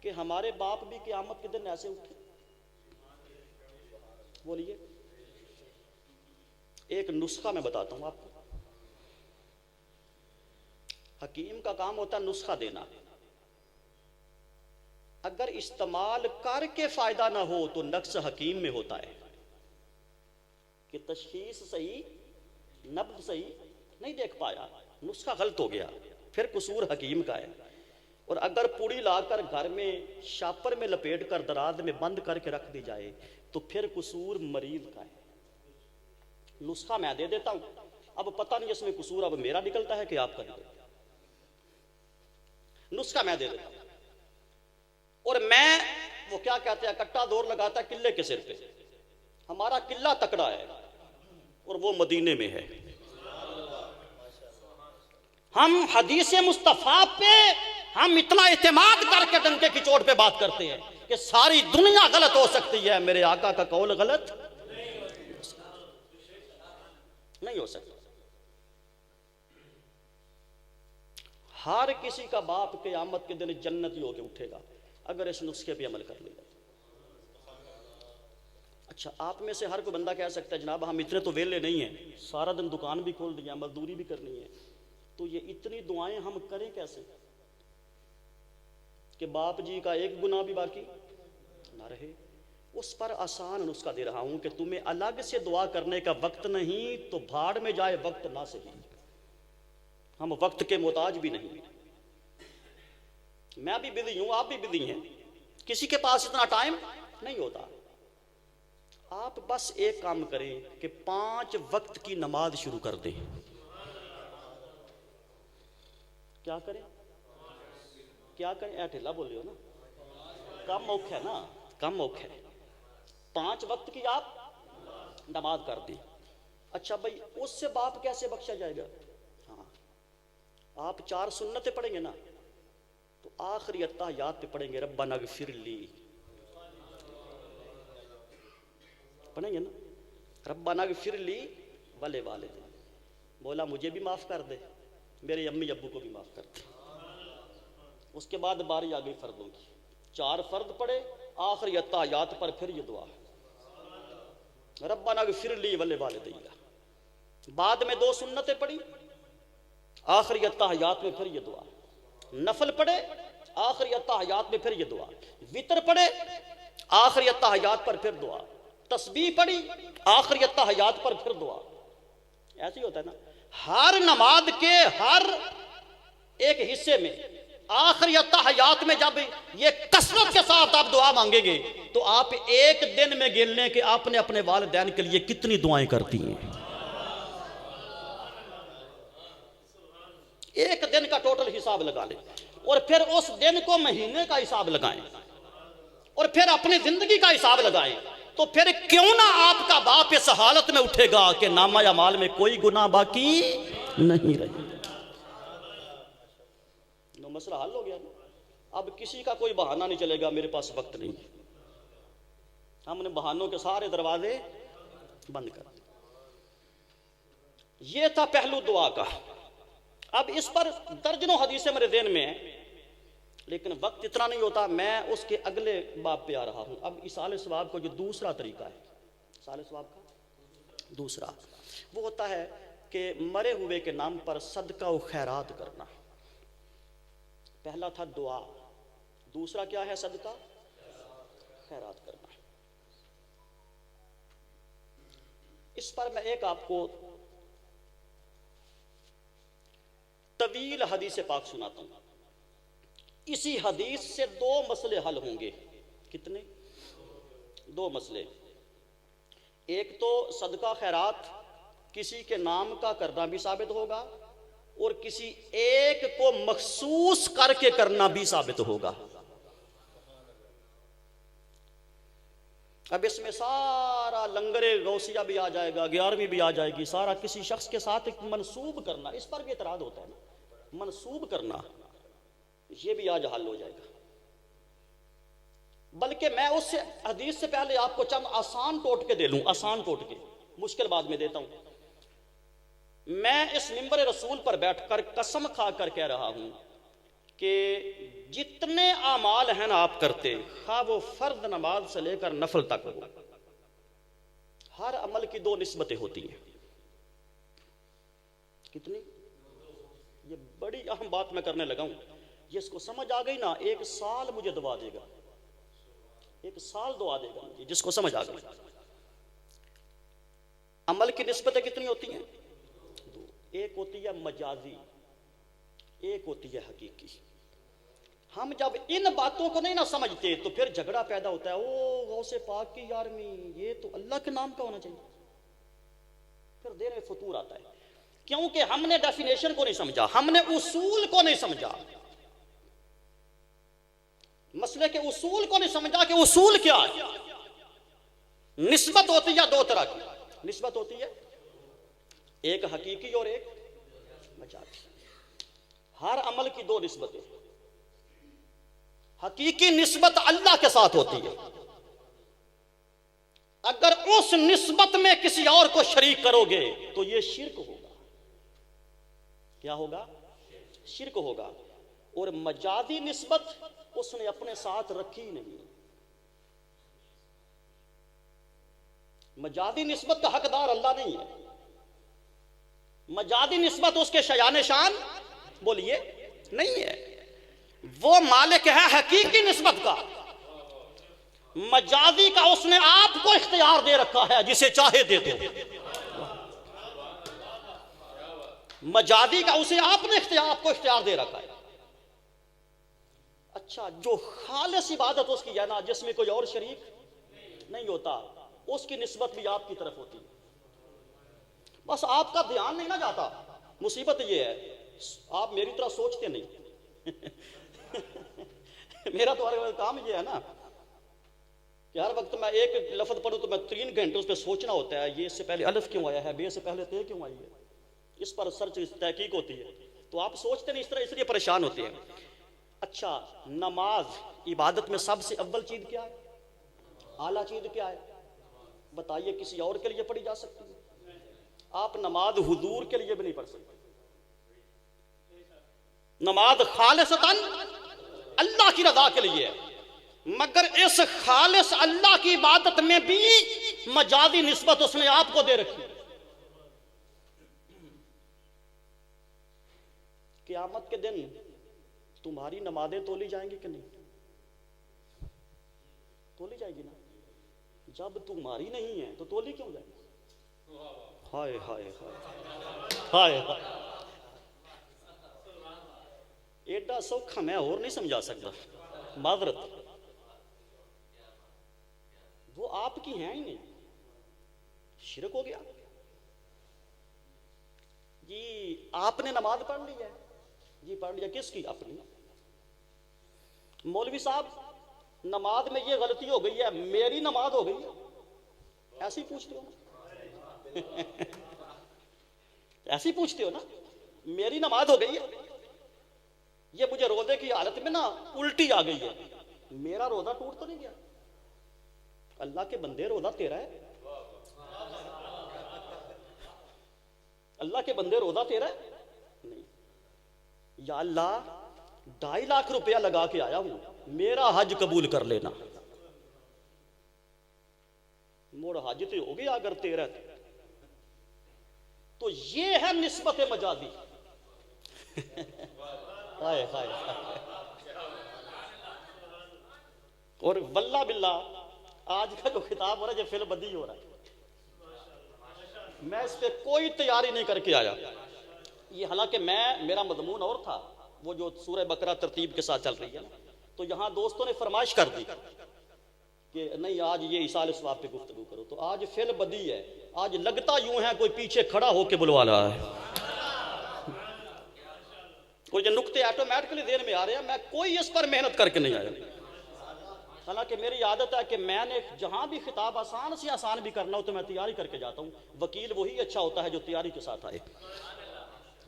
کہ ہمارے باپ بھی قیامت کے دن ایسے اٹھے؟ بولیے، ایک نسخہ میں بتاتا ہوں آپ کو۔ حکیم کا کام ہوتا ہے نسخہ دینا، اگر استعمال کر کے فائدہ نہ ہو تو نقص حکیم میں ہوتا ہے کہ تشخیص صحیح، نبض صحیح نہیں دیکھ پایا، نسخہ غلط ہو گیا، پھر قصور حکیم کا ہے۔ اور اگر پوڑی لا کر گھر میں شاپر میں لپیٹ کر دراز میں بند کر کے رکھ دی جائے تو پھر قصور مریض کا ہے۔ نسخہ میں دے دیتا ہوں، اب پتہ نہیں اس میں قصور اب میرا نکلتا ہے کہ آپ کا نکلتا ہے۔ نسخہ میں دے دیتا ہوں، اور میں وہ کیا کہتے ہیں کٹا دور لگاتا ہے قلعے کے سر پہ۔ ہمارا قلعہ تکڑا ہے اور وہ مدینے میں ہے، ہم حدیث مصطفیٰ پہ ہم اتنا اعتماد کر کے ڈنکے کی چوٹ پہ بات کرتے ہیں کہ ساری دنیا غلط ہو سکتی ہے، میرے آقا کا قول غلط نہیں ہو سکتا۔ ہر کسی کا باپ قیامت کے دن جنتی ہو کے اٹھے گا اگر اس نسخے پہ عمل کر لے گا۔ اچھا، آپ میں سے ہر کوئی بندہ کہہ سکتا ہے جناب ہم اتنے تو ویلے نہیں ہیں، سارا دن دکان بھی کھول دیا، مزدوری بھی کرنی ہے، تو یہ اتنی دعائیں ہم کریں کیسے کہ باپ جی کا ایک گناہ بھی باقی نہ رہے؟ اس پر آسان نسخہ دے رہا ہوں کہ تمہیں الگ سے دعا کرنے کا وقت نہیں تو بھاڑ میں جائے وقت نہ صحیح، ہم وقت کے محتاج بھی نہیں، میں بھی بزی ہوں، آپ بھی بزی ہیں، کسی کے پاس اتنا ٹائم نہیں ہوتا۔ آپ بس ایک کام کریں کہ 5 وقت کی نماز شروع کر دیں۔ کیا کریں؟ کیا کریں؟ ٹھیلا بول رہے ہو نا، کم موقع ہے نا، کم موقع ہے، 5 وقت کی آپ نماز کر دیں۔ اچھا بھائی اس سے باپ کیسے بخشا جائے گا؟ ہاں، آپ 4 سنتیں پڑھیں گے نا تو آخری اتحیات پہ پڑھیں گے ربنا اغفر لی، پڑھیں گے نا ربنا اغفر لی ولے والدی، مولا مجھے بھی معاف کر دے، میرے امی ابو کو بھی معاف کر دے۔ اس کے بعد باری آ گئی فردوں کی، 4 فرد پڑھے، آخری اتحیات پر پھر یہ دعا ربنا اغفر لی ولے والدی، بعد میں 2 سنتیں پڑھی، آخری اتحیات میں پھر یہ دعا، نفل پڑھے آخری اتحیات میں پھر یہ دعا، وتر پڑھے آخری اتحیات پر پھر دعا، تسبیح پڑھی آخری اتحیات پر پھر دعا۔ ایسے ہی ہوتا ہے نا، ہر نماز کے ہر ایک حصے میں آخری اتحیات میں جب یہ کثرت کے ساتھ آپ دعا مانگیں گے تو آپ ایک دن میں گن لیں کہ آپ نے اپنے والدین کے لیے کتنی دعائیں کرتی ہیں۔ ایک دن کا ٹوٹل حساب لگا لیں اور پھر اس دن کو مہینے کا حساب لگائیں اور پھر اپنی زندگی کا حساب لگائیں، تو پھر کیوں نہ آپ کا باپ اس حالت میں اٹھے گا کہ نامہ اعمال میں کوئی گناہ باقی نہیں رہے۔ مسئلہ حل ہو گیا نا، اب کسی کا کوئی بہانہ نہیں چلے گا میرے پاس وقت نہیں، ہم نے بہانوں کے سارے دروازے بند کر دیے۔ یہ تھا پہلو دعا کا. اب اس پر درجنوں حدیثیں میرے ذہن میں ہیں، لیکن وقت اتنا نہیں ہوتا. میں اس کے اگلے باب پہ آ رہا ہوں. اب ایصال ثواب کا جو دوسرا طریقہ ہے، ایصال ثواب کا دوسرا وہ ہوتا ہے کہ مرے ہوئے کے نام پر صدقہ و خیرات کرنا. پہلا تھا دعا، دوسرا کیا ہے؟ صدقہ خیرات کرنا. اس پر میں ایک آپ کو طویل حدیث پاک سناتا ہوں. اسی حدیث سے دو مسئلے حل ہوں گے. کتنے؟ دو مسئلے. ایک تو صدقہ خیرات کسی کے نام کا کرنا بھی ثابت ہوگا، اور کسی ایک کو مخصوص کر کے کرنا بھی ثابت ہوگا. اب اس میں سارا لنگر غوثیہ بھی آ جائے گا، 11ویں بھی آ جائے گی. سارا کسی شخص کے ساتھ ایک منسوب کرنا، اس پر بھی اعتراض ہوتا ہے نا، منسوب کرنا، یہ بھی آج حل ہو جائے گا. بلکہ میں اس سے حدیث سے پہلے آپ کو چند آسان ٹوٹکے دے لوں، آسان ٹوٹکے، مشکل بعد میں دیتا ہوں. میں اس منبر رسول پر بیٹھ کر قسم کھا کر کہہ رہا ہوں کہ جتنے اعمال ہیں نا آپ کرتے، خواہ وہ فرض نماز سے لے کر نفل تک ہو، ہر عمل کی دو نسبتیں ہوتی ہیں. کتنی؟ یہ بڑی اہم بات میں کرنے لگا ہوں. یہ اس کو سمجھ آ گئی نا، 1 سال مجھے دعا دے گا، 1 سال دعا دے گا مجھے جس کو سمجھ آ گئی. عمل کی نسبتیں کتنی ہوتی ہیں؟ دو. ایک ہوتی ہے مجازی، ایک ہوتی ہے حقیقی. ہم جب ان باتوں کو نہیں نہ سمجھتے تو پھر جھگڑا پیدا ہوتا ہے. او غوث پاک کی 11ویں، یہ تو اللہ کے نام کا ہونا چاہیے. پھر دیر میں فتور آتا ہے، کیونکہ ہم نے ڈیفینیشن کو نہیں سمجھا، ہم نے اصول کو نہیں سمجھا، مسئلے کے اصول کو نہیں سمجھا کہ اصول کیا ہے. نسبت ہوتی ہے دو طرح کی. نسبت ہوتی ہے ایک حقیقی اور ایک مجازی. ہر عمل کی دو نسبتیں. حقیقی نسبت اللہ کے ساتھ ہوتی ہے. اگر اس نسبت میں کسی اور کو شریک کرو گے تو یہ شرک ہوگا. کیا ہوگا؟ شرک ہوگا. اور مجازی نسبت اس نے اپنے ساتھ رکھی نہیں. مجازی نسبت کا حقدار اللہ نہیں ہے. مجازی نسبت اس کے شایان شان بولیے نہیں ہے. وہ مالک ہے حقیقی نسبت کا. مجازی کا اس نے آپ کو اختیار دے رکھا ہے، جسے چاہے دے دو. مجازی کا اسے آپ نے آپ کو اختیار دے رکھا ہے. اچھا، جو خالص عبادت اس کی ہے نا، جس میں کوئی اور شریک نہیں ہوتا، اس کی نسبت بھی آپ کی طرف ہوتی ہے. بس آپ کا دھیان نہیں نہ جاتا. مصیبت یہ ہے آپ میری طرح سوچتے نہیں. میرا تو ہر کام یہ ہے نا کہ ہر وقت میں ایک لفظ پڑھوں تو میں 3 گھنٹے اس پہ سوچنا ہوتا ہے. یہ اس سے پہلے الف کیوں آیا ہے، بے سے پہلے تے کیوں آئی ہے، اس پر سرچ تحقیق ہوتی ہے. تو آپ سوچتے نہیں اس طرح، اس لیے پریشان ہوتے ہیں. اچھا، نماز عبادت میں سب سے اول چیز کیا ہے، اعلیٰ چیز کیا ہے؟ بتائیے. کسی اور کے لیے پڑھی جا سکتی ہے؟ آپ نماز حضور کے لیے بھی نہیں پڑھ سکتے. نماز خالصتاً اللہ کی رضا کے لیے ہے. مگر اس خالص اللہ کی عبادت میں بھی مجازی نسبت اس نے آپ کو دے رکھی. قیامت کے دن تمہاری نمازیں تولی جائیں گی کہ نہیں؟ تولی جائے گی نا. جب تمہاری نہیں ہے تو تولی کیوں جائے گی؟ ہائے ہائے ہائے ہائے. ایڈا سوکھا میں اور نہیں سمجھا سکتا، معذرت. وہ آپ کی ہیں ہی نہیں. شرک ہو گیا. جی آپ نے نماز پڑھ لی ہے؟ جی پڑھ لیا. کس کی؟ اپنی. مولوی صاحب نماز میں یہ غلطی ہو گئی ہے، میری نماز ہو گئی ہے. ایسے ہی پوچھتے ہو نا؟ ایسے ہی پوچھتے ہو نا؟ میری نماز ہو گئی ہے، یہ مجھے روزے کی حالت میں نا الٹی آ گئی ہے، میرا روزہ ٹوٹ تو نہیں گیا؟ اللہ کے بندے روزہ تیرا ہے. اللہ کے بندے روزہ تیرا ہے؟ نہیں. یا اللہ 2.5 لاکھ روپیہ لگا کے آیا ہوں، میرا حج قبول کر لینا. موڑ حج تو ہو گیا اگر تیرا. تو یہ ہے نسبت مجازی. ہائے ہائے. اور واللہ باللہ آج کا جو خطاب ہو رہا ہے یہ فعل بدی ہو رہا ہے. میں اس پہ کوئی تیاری نہیں کر کے آیا. یہ حالانکہ میرا مضمون اور تھا، وہ جو سورہ بقرہ ترتیب کے ساتھ چل رہی ہے نا، تو یہاں دوستوں نے فرمائش کر دی کہ نہیں آج یہ ایصال ثواب پہ گفتگو کرو. تو آج فعل بدی ہے. آج لگتا یوں ہے کوئی پیچھے کھڑا ہو کے بلوا رہا ہے. کوئی جو نقطے آٹومیٹکلی ذہن میں آ رہے ہیں، میں کوئی اس پر محنت کر کے نہیں آیا. حالانکہ میری عادت ہے کہ میں نے جہاں بھی خطاب آسان سے آسان بھی کرنا ہو تو میں تیاری کر کے جاتا ہوں. وکیل وہی اچھا ہوتا ہے جو تیاری کے ساتھ آئے.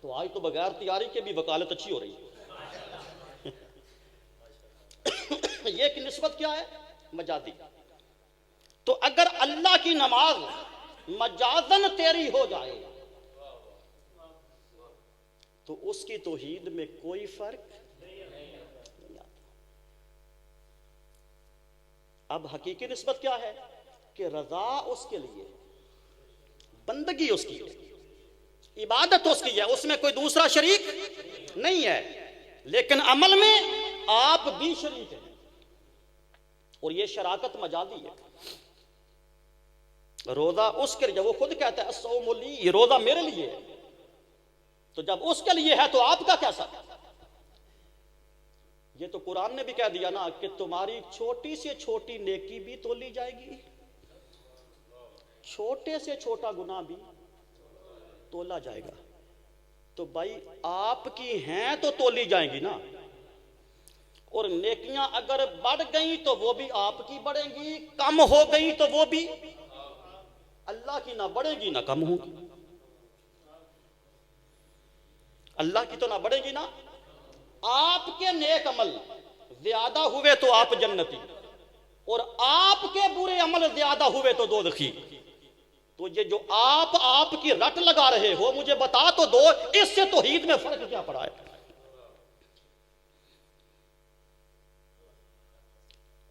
تو آج تو بغیر تیاری کے بھی وکالت اچھی ہو رہی ہے. یہ کی نسبت کیا ہے؟ مجازی. تو اگر اللہ کی نماز مجازن تیری ہو جائے تو اس کی توحید میں کوئی فرق نہیں آتا. اب حقیقی نسبت کیا ہے کہ رضا اس کے لیے، بندگی اس کی ہے، عبادت اس کی ہے، اس میں کوئی دوسرا شریک نہیں ہے. لیکن عمل میں آپ بھی شریک ہیں، اور یہ شراکت مجازی ہے. روزہ اس کے لیے، وہ خود کہتا ہے الصوم لی، یہ روزہ میرے لیے ہے. تو جب اس کے لیے ہے تو آپ کا کیسا؟ یہ تو قرآن نے بھی کہہ دیا نا کہ تمہاری چھوٹی سے چھوٹی نیکی بھی تولی جائے گی، چھوٹے سے چھوٹا گناہ بھی تولا جائے گا. تو بھائی آپ کی ہیں تو تولی جائیں گی نا. اور نیکیاں اگر بڑھ گئیں تو وہ بھی آپ کی بڑھیں گی، کم ہو گئیں تو وہ بھی اللہ کی نہ بڑھے گی نہ کم ہوگی. اللہ کی تو نہ بڑھے گی نہ. آپ کے نیک عمل زیادہ ہوئے تو آپ جنتی، اور آپ کے برے عمل زیادہ ہوئے تو دوزخی. تو یہ جو آپ کی رٹ لگا رہے ہو، مجھے بتا تو دو اس سے توحید میں فرق کیا پڑا ہے؟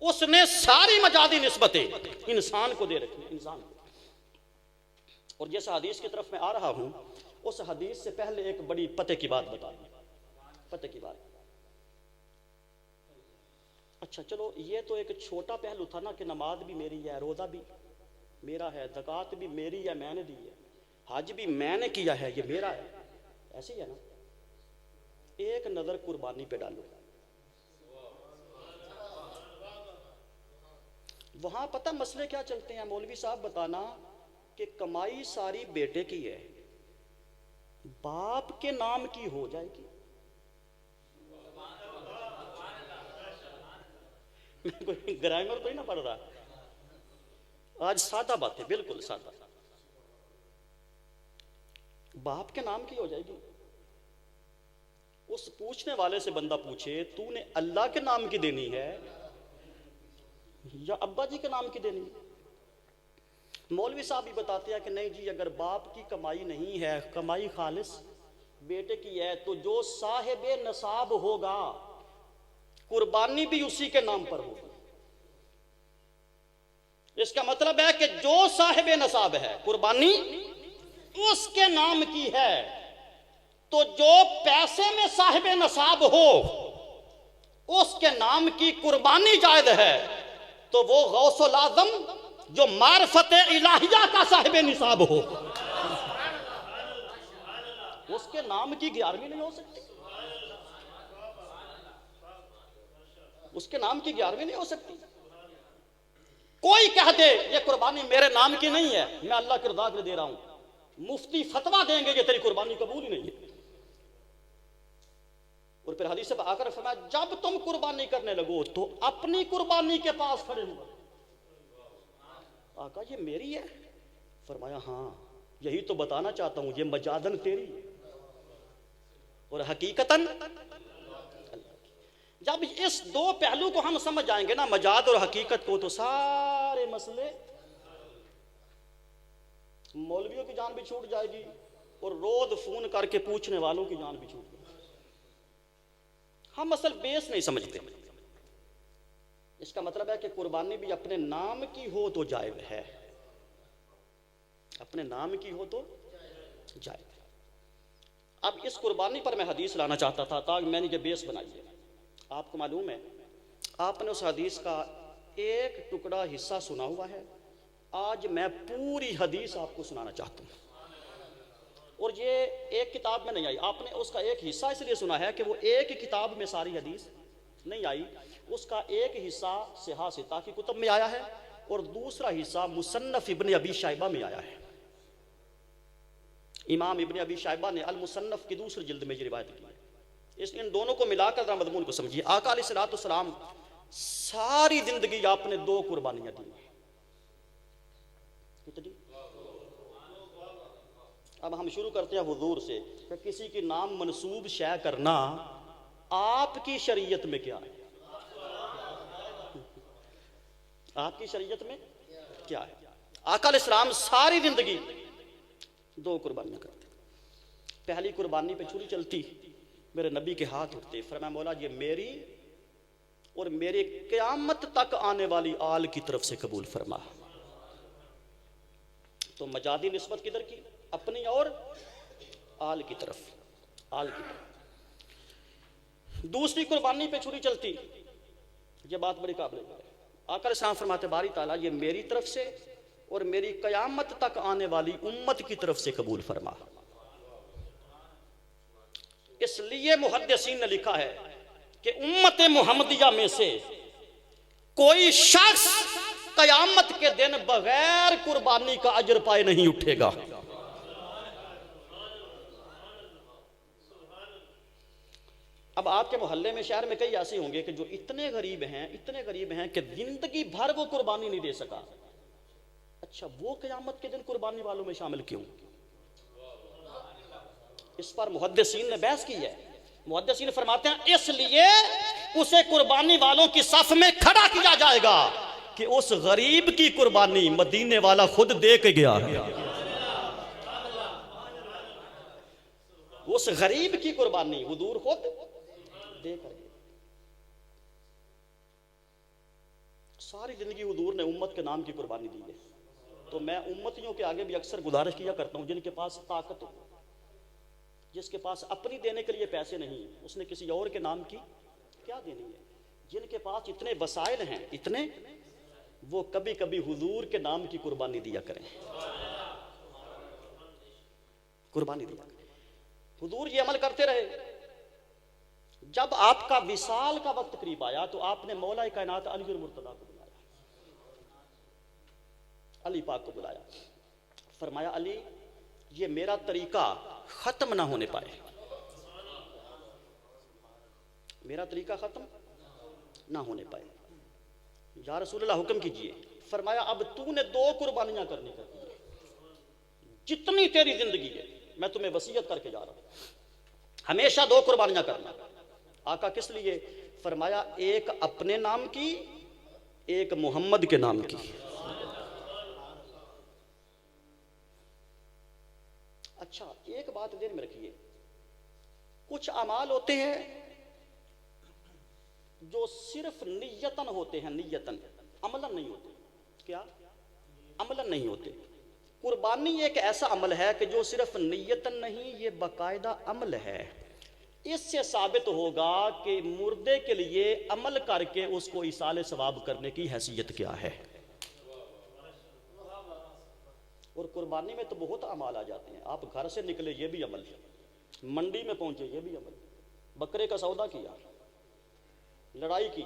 اس نے ساری مجازی نسبتیں انسان کو دے رکھی، انسان کو. اور جیسا حدیث کی طرف میں آ رہا ہوں، اس حدیث سے پہلے ایک بڑی پتے کی بات بتا دوں. پتے کی بات. اچھا چلو، یہ تو ایک چھوٹا پہلو تھا نا کہ نماز بھی میری ہے، روزہ بھی میرا ہے، زکوٰۃ بھی میری ہے، میں نے دی ہے، حج بھی میں نے کیا ہے، یہ میرا ہے. ایسے ہی ہے نا. ایک نظر قربانی پہ ڈالو. وہاں پتہ مسئلے کیا چلتے ہیں؟ مولوی صاحب بتانا کہ کمائی ساری بیٹے کی ہے، باپ کے نام کی ہو جائے گی. کوئی گرامر تو ہی نہ پڑھ رہا آج. سادہ بات ہے، بالکل سادہ. باپ کے نام کی ہو جائے گی. اس پوچھنے والے سے بندہ پوچھے تو نے اللہ کے نام کی دینی ہے یا ابا جی کے نام کی دینی ہے؟ مولوی صاحب بھی بتاتے ہیں کہ نہیں جی، اگر باپ کی کمائی نہیں ہے، کمائی خالص بیٹے کی ہے، تو جو صاحب نصاب ہوگا قربانی بھی اسی کے نام پر ہوگی. اس کا مطلب ہے کہ جو صاحب نصاب ہے قربانی اس کے نام کی ہے. تو جو پیسے میں صاحب نصاب ہو اس کے نام کی قربانی جائز ہے. تو وہ غوث الاعظم جو معرفت الہیہ کا صاحب نصاب ہو اس کے نام کی 11ویں نہیں ہو سکتی. اس کے نام کی 11ویں نہیں ہو سکتی. کوئی کہہ دے یہ قربانی میرے نام کی نہیں ہے، میں اللہ کی رضا کے دے رہا ہوں، مفتی فتویٰ دیں گے کہ تیری قربانی قبول ہی نہیں ہے. اور پھر حدیث میں آ کر فرمایا جب تم قربانی کرنے لگو تو اپنی قربانی کے پاس کھڑے ہو. آقا یہ میری ہے؟ فرمایا ہاں یہی تو بتانا چاہتا ہوں، یہ مجازن تیری اور حقیقتاً. جب اس دو پہلو کو ہم سمجھ جائیں گے نا، مجاز اور حقیقت کو، تو سارے مسئلے، مولویوں کی جان بھی چھوٹ جائے گی، اور روز فون کر کے پوچھنے والوں کی جان بھی چھوٹ گئی۔ ہم اصل بیس نہیں سمجھتے۔ اس کا مطلب ہے کہ قربانی بھی اپنے نام کی ہو تو جائز ہے، اپنے نام کی ہو تو جائز ہے۔ اب اس قربانی پر میں حدیث لانا چاہتا تھا تاکہ میں نے یہ بیس بنائی ہے۔ آپ کو معلوم ہے آپ نے اس حدیث کا ایک ٹکڑا حصہ سنا ہوا ہے، آج میں پوری حدیث آپ کو سنانا چاہتا ہوں، اور یہ ایک کتاب میں نہیں آئی۔ آپ نے اس کا ایک حصہ اس لیے سنا ہے کہ وہ ایک کتاب میں ساری حدیث نہیں آئی، اس کا ایک حصہ صحاح ستہ کی کتب میں آیا ہے اور دوسرا حصہ مصنف ابن ابی شیبہ میں آیا ہے۔ امام ابن ابی شیبہ نے المصنف کی دوسری جلد میں یہ روایت کی ہے۔ ان دونوں کو ملا کر ذرا مضمون کو سمجھیے۔ آقا علیہ الصلوۃ والسلام ساری زندگی آپ نے 2 قربانیاں دی۔ اب ہم شروع کرتے ہیں حضور سے کہ کسی کی نام منسوب شے کرنا آپ کی شریعت میں کیا ہے؟ آپ کی شریعت میں کیا ہے؟ آقا علیہ السلام ساری زندگی 2 قربانیاں کرتے۔ پہلی قربانی پہ چھری چلتی، میرے نبی کے ہاتھ اٹھتے، فرمایا مولا یہ میری اور میرے قیامت تک آنے والی آل کی طرف سے قبول فرما۔ تو مجازی نسبت کدھر کی؟ اپنی اور آل کی طرف، آل کی طرف۔ دوسری قربانی پہ چھری چلتی، یہ بات بڑی قابل ہے۔ آقا علیہ السلام فرماتے باری تعالیٰ یہ میری طرف سے اور میری قیامت تک آنے والی امت کی طرف سے قبول فرما۔ اس لیے محدثین نے لکھا ہے کہ امت محمدیہ میں سے کوئی شخص قیامت کے دن بغیر قربانی کا اجر پائے نہیں اٹھے گا۔ اب آپ کے محلے میں شہر میں کئی ایسے ہوں گے کہ جو اتنے غریب ہیں کہ زندگی بھر وہ قربانی نہیں دے سکا۔ اچھا وہ قیامت کے دن قربانی والوں میں شامل کیوں؟ اس پر محدثین نے بحث کی ہے۔ محدثین فرماتے ہیں اس لیے اسے قربانی والوں کی صف میں کھڑا کیا جائے گا کہ اس غریب کی قربانی مدینے والا خود دے کے گیا ہے۔ اس غریب کی قربانی حضور خود دے کر گیا۔ ساری زندگی حضور نے امت کے نام کی قربانی دی ہے۔ تو میں امتیوں کے آگے بھی اکثر گزارش کیا کرتا ہوں جن کے پاس طاقت ہو، جس کے پاس اپنی دینے کے لیے پیسے نہیں، اس نے کسی اور کے نام کی کیا دینی ہے؟ جن کے پاس اتنے وسائل ہیں اتنے، وہ کبھی کبھی حضور کے نام کی قربانی دیا کریں، قربانی دیا کریں۔ حضور یہ عمل کرتے رہے۔ جب آپ کا وصال کا وقت قریب آیا تو آپ نے مولا کائنات علی المرتضیٰ کو بلایا، علی پاک کو بلایا، فرمایا علی یہ میرا طریقہ ختم نہ ہونے پائے، میرا طریقہ ختم نہ ہونے پائے، یا رسول اللہ حکم کیجئے۔ فرمایا اب تو نے 2 قربانیاں کرنی کرتی ہیں، جتنی تیری زندگی ہے میں تمہیں وصیت کر کے جا رہا ہوں، ہمیشہ 2 قربانیاں کرنا۔ آقا کس لیے؟ فرمایا ایک اپنے نام کی، ایک محمد کے نام کی۔ اچھا ایک بات ذہن میں رکھیے، کچھ اعمال ہوتے ہیں جو صرف نیتن ہوتے ہیں، نیتن، عملاً نہیں ہوتے۔ کیا؟ عملاً نہیں ہوتے۔ قربانی ایک ایسا عمل ہے کہ جو صرف نیتن نہیں، یہ باقاعدہ عمل ہے۔ اس سے ثابت ہوگا کہ مردے کے لیے عمل کر کے اس کو ایصال ثواب کرنے کی حیثیت کیا ہے۔ اور قربانی میں تو بہت اعمال آ جاتے ہیں۔ آپ گھر سے نکلے یہ بھی عمل ہے، منڈی میں پہنچے یہ بھی عمل، بکرے کا سودا کیا، لڑائی کی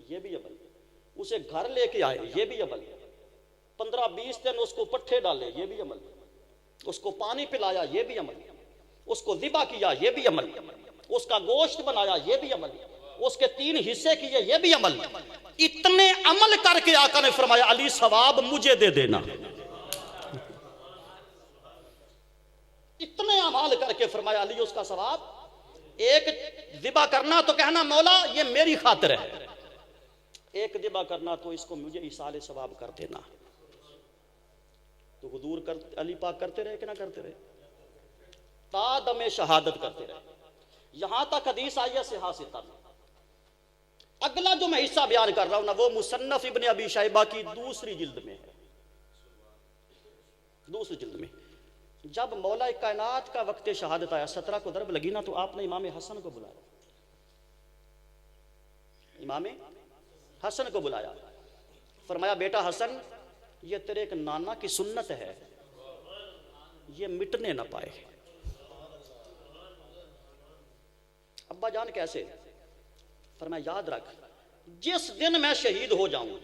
یہ بھی عمل، اسے گھر لے کے آئے یہ بھی عمل، 15-20 دن اس کو پٹھے ڈالے یہ بھی عمل، اس کو پانی پلایا یہ بھی عمل، اس کو ذبح کیا یہ بھی عمل، اس کا گوشت بنایا یہ بھی عمل، اس کے 3 حصے کیے یہ بھی عمل۔ اتنے عمل کر کے آقا نے فرمایا علی ثواب مجھے دے دینا۔ اتنے اعمال کر کے فرمایا علی اس کا ثواب، ایک ذبح کرنا تو کہنا مولا یہ میری خاطر ہے، ایک ذبح کرنا تو اس کو مجھے ایصال ثواب کر دینا۔ تو حضور علی پاک کرتے رہے کہ نہ کرتے رہے؟ تا دم شہادت کرتے رہے. یہاں تک حدیث آئی ہے صحیح ستہ میں. اگلا جو میں حصہ بیان کر رہا ہوں نا وہ مصنف ابن ابی شیبہ کی دوسری جلد میں ہے. دوسری جلد میں جب مولا کائنات کا وقت شہادت آیا 17 کو ضرب لگی نا تو آپ نے امام حسن کو بلایا. امام حسن کو بلایا. فرمایا بیٹا حسن یہ تیرے ایک نانا کی سنت ہے, یہ مٹنے نہ پائے. ابا جان کیسے؟ فرمایا یاد رکھ جس دن میں شہید ہو جاؤں.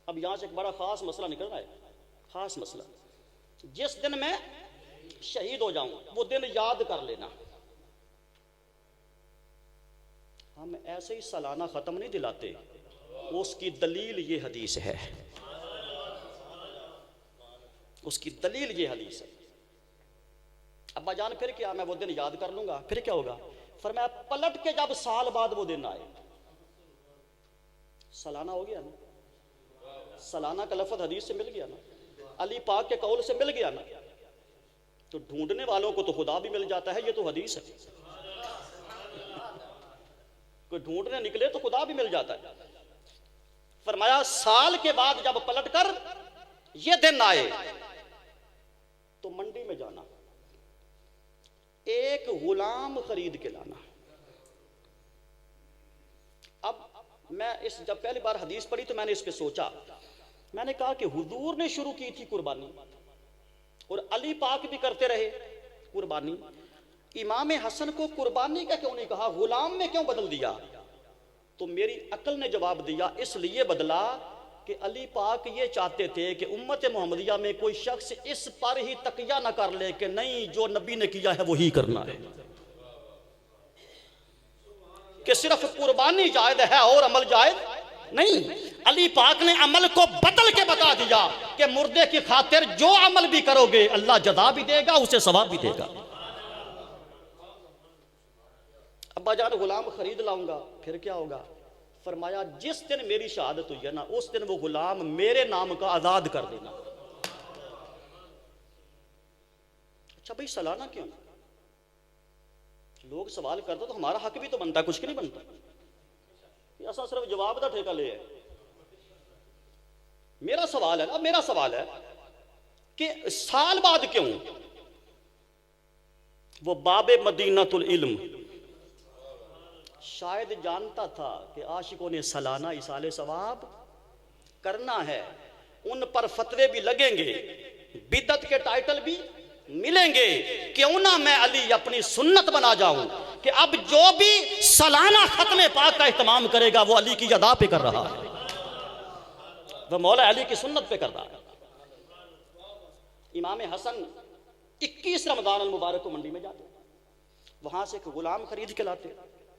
اب یہاں سے ایک بڑا خاص مسئلہ نکل رہا ہے, خاص مسئلہ. جس دن میں شہید ہو جاؤں وہ دن یاد کر لینا. ہم ایسے ہی سالانہ ختم نہیں دلاتے, اس کی دلیل یہ حدیث ہے. اس کی دلیل یہ حدیث ہے. ابا جان پھر کیا؟ میں وہ دن یاد کر لوں گا. پھر کیا ہوگا؟ فرمایا پلٹ کے جب سال بعد وہ دن آئے. سالانہ ہو گیا نا, سالانہ کا لفظ حدیث سے مل گیا نا, علی پاک کے قول سے مل گیا نا, تو ڈھونڈنے والوں کو تو خدا بھی مل جاتا ہے. یہ تو حدیث ہے. کوئی ڈھونڈنے نکلے تو خدا بھی مل جاتا ہے. فرمایا سال کے بعد جب پلٹ کر یہ دن آئے تو منڈی میں جانا, ایک غلام خرید کے لانا. اب میں جب پہلی بار حدیث پڑھی تو میں نے اس پہ سوچا. میں نے کہا کہ حضور نے شروع کی تھی قربانی اور علی پاک بھی کرتے رہے قربانی. امام حسن کو قربانی کا کیوں نہیں کہا, غلام میں کیوں بدل دیا؟ تو میری عقل نے جواب دیا اس لیے بدلا کہ علی پاک یہ چاہتے تھے کہ امت محمدیہ میں کوئی شخص اس پر ہی تقیہ نہ کر لے کہ نہیں جو نبی نے کیا ہے وہی کرنا ہے, کہ صرف قربانی جائز ہے اور عمل جائز نہیں. علی پاک نے عمل کو بدل کے بتا دیا کہ مردے کی خاطر جو عمل بھی کرو گے اللہ جزا بھی دے گا, اسے ثواب بھی دے گا. ابا جان غلام خرید لاؤں گا. پھر کیا ہوگا؟ فرمایا جس دن میری شہادت ہوئی ہے نا اس دن وہ غلام میرے نام کا آزاد کر دینا. اچھا بھائی سالانہ کیوں؟ لوگ سوال کرتے تو ہمارا حق بھی تو بنتا ہے, کچھ نہیں بنتا. ایسا صرف جواب دا ٹھیکہ لے ہے. میرا سوال ہے نا, میرا سوال ہے کہ سال بعد کیوں؟ وہ باب مدینۃ العلم شاید جانتا تھا کہ عاشقوں نے سالانہ ایصال ثواب کرنا ہے, ان پر فتوے بھی لگیں گے, بدعت کے ٹائٹل بھی ملیں گے. کیوں نہ میں علی اپنی سنت بنا جاؤں کہ اب جو بھی سالانہ ختم پاک کا اہتمام کرے گا وہ علی کی ادا پہ کر رہا ہے, وہ مولا علی کی سنت پہ کر رہا ہے. امام حسن 21 رمضان المبارک کو منڈی میں جاتے, وہاں سے ایک غلام خرید کے لاتے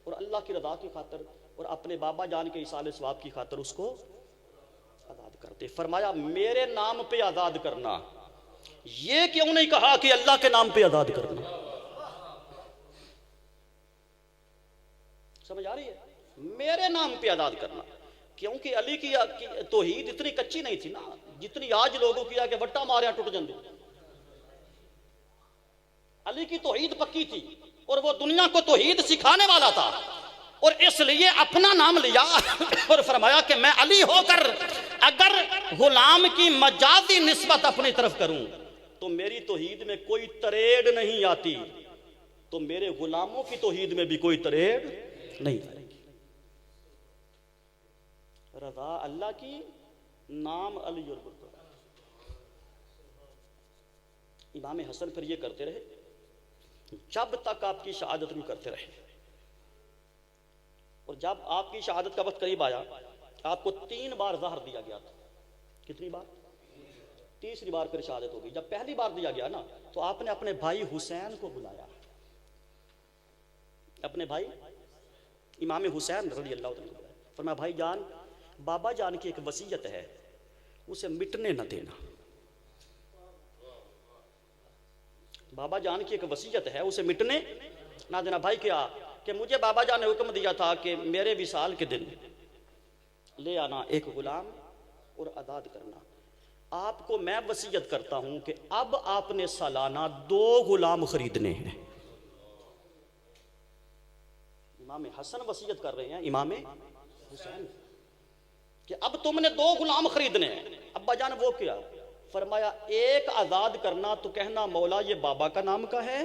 اور اللہ کی رضا کی خاطر اور اپنے بابا جان کے ایصال ثواب کی خاطر اس کو آزاد کرتے. فرمایا میرے نام پہ آزاد کرنا, یہ کیوں نہیں کہا کہ اللہ کے نام پہ آزاد کرنا؟ سمجھ آ رہی ہے؟ میرے نام پہ آزاد کرنا, کیونکہ علی کی توحید اتنی کچی نہیں تھی نا جتنی آج لوگوں کی کہ وٹا ماریا ٹوٹ جاندے. علی کی توحید پکی تھی اور وہ دنیا کو توحید سکھانے والا تھا, اور اس لیے اپنا نام لیا اور فرمایا کہ میں علی ہو کر اگر غلام کی مجازی نسبت اپنی طرف کروں تو میری توحید میں کوئی تریڑ نہیں آتی, تو میرے غلاموں کی توحید میں بھی کوئی تریڑ نہیں آئے گی. رضا اللہ کی, نام علی اور برکت. امام حسن پھر یہ کرتے رہے جب تک آپ کی شہادت نہیں کرتے رہے, اور جب آپ کی شہادت کا وقت قریب آیا آپ کو 3 بار زہر دیا گیا تھا. کتنی بار؟ تیسری بار پھر شہادت ہو گئی. جب پہلی بار دیا گیا نا تو آپ نے اپنے بھائی حسین کو بلایا, اپنے بھائی امام حسین رضی اللہ عنہ. فرمایا بھائی جان بابا جان کی ایک وصیت ہے, اسے مٹنے نہ دینا. بابا جان کی ایک وصیت ہے, اسے مٹنے نہ دینا. بھائی کیا؟ کہ مجھے بابا جان نے حکم دیا تھا کہ میرے وصال کے دن لے آنا ایک غلام اور آزاد کرنا. آپ کو میں وصیت کرتا ہوں کہ اب آپ نے سالانہ 2 غلام خریدنے ہیں. امام حسن وصیت کر رہے ہیں امام حسین کہ اب تم نے 2 غلام خریدنے ہیں. ابا جان وہ کیا؟ فرمایا ایک آزاد کرنا تو کہنا مولا یہ بابا کا نام کا ہے،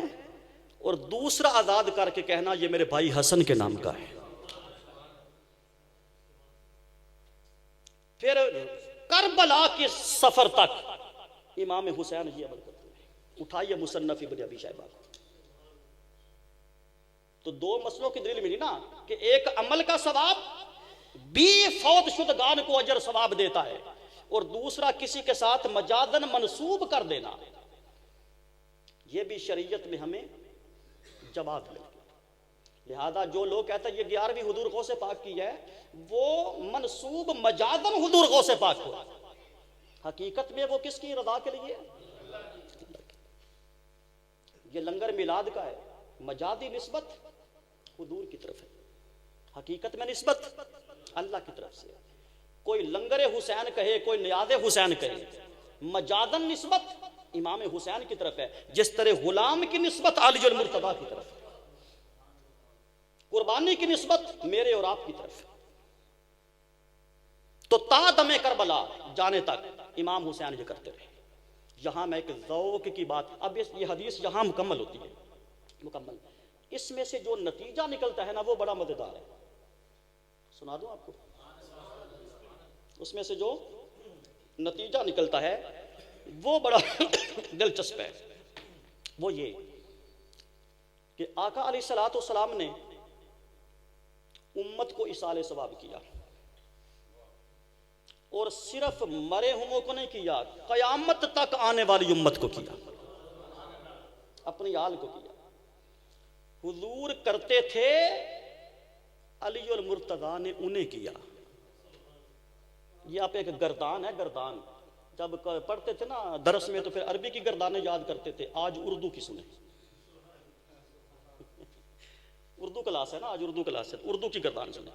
اور دوسرا آزاد کر کے کہنا یہ میرے بھائی حسن کے نام کا ہے. پھر کربلا کے سفر تک امام حسین یہ عمل کرتے ہیں. اٹھائیے مصنف ابن ابی شیبہ کو. تو 2 مسئلوں کی دلیل ملی نا کہ ایک عمل کا ثواب بھی فوت شدگان کو اجر ثواب دیتا ہے، اور دوسرا کسی کے ساتھ مجازن منسوب کر دینا، یہ بھی شریعت میں ہمیں جواز مل گیا. لہذا جو لوگ کہتا ہے یہ 11ویں حضور غوث پاک کی ہے، وہ منسوب مجازن حضور غوث پاک کو، حقیقت میں وہ کس کی رضا کے لیے؟ یہ لنگر میلاد کا ہے، مجازی نسبت حضور کی طرف ہے، حقیقت میں نسبت اللہ کی طرف سے. کوئی لنگر حسین کہے، کوئی نیاز حسین کہے، مجازن نسبت امام حسین کی طرف ہے، جس طرح غلام کی نسبت علی المرتضیٰ کی طرف ہے، قربانی کی نسبت میرے اور آپ کی طرف ہے. تو تا دم کربلا جانے تک امام حسین یہ کرتے رہے. یہاں میں ایک ذوق کی بات، اب یہ حدیث یہاں مکمل ہوتی ہے، مکمل. اس میں سے جو نتیجہ نکلتا ہے نا وہ بڑا مزیدار ہے. سنا دوں آپ کو؟ اس میں سے جو نتیجہ نکلتا ہے وہ بڑا دلچسپ ہے. وہ یہ کہ آقا علیہ الصلوۃ والسلام نے امت کو ایصال ثواب کیا، اور صرف مرے ہموں کو نہیں کیا، قیامت تک آنے والی امت کو کیا، اپنی آل کو کیا. حضور کرتے تھے، علی المرتضیٰ نے انہیں کیا. یہ آپ ایک گردان ہے، گردان. جب پڑھتے تھے نا درس میں تو پھر عربی کی گردانیں یاد کرتے تھے، آج اردو کی سنیں. اردو کلاس ہے نا، آج اردو کلاس ہے، اردو کی گردان سنیں.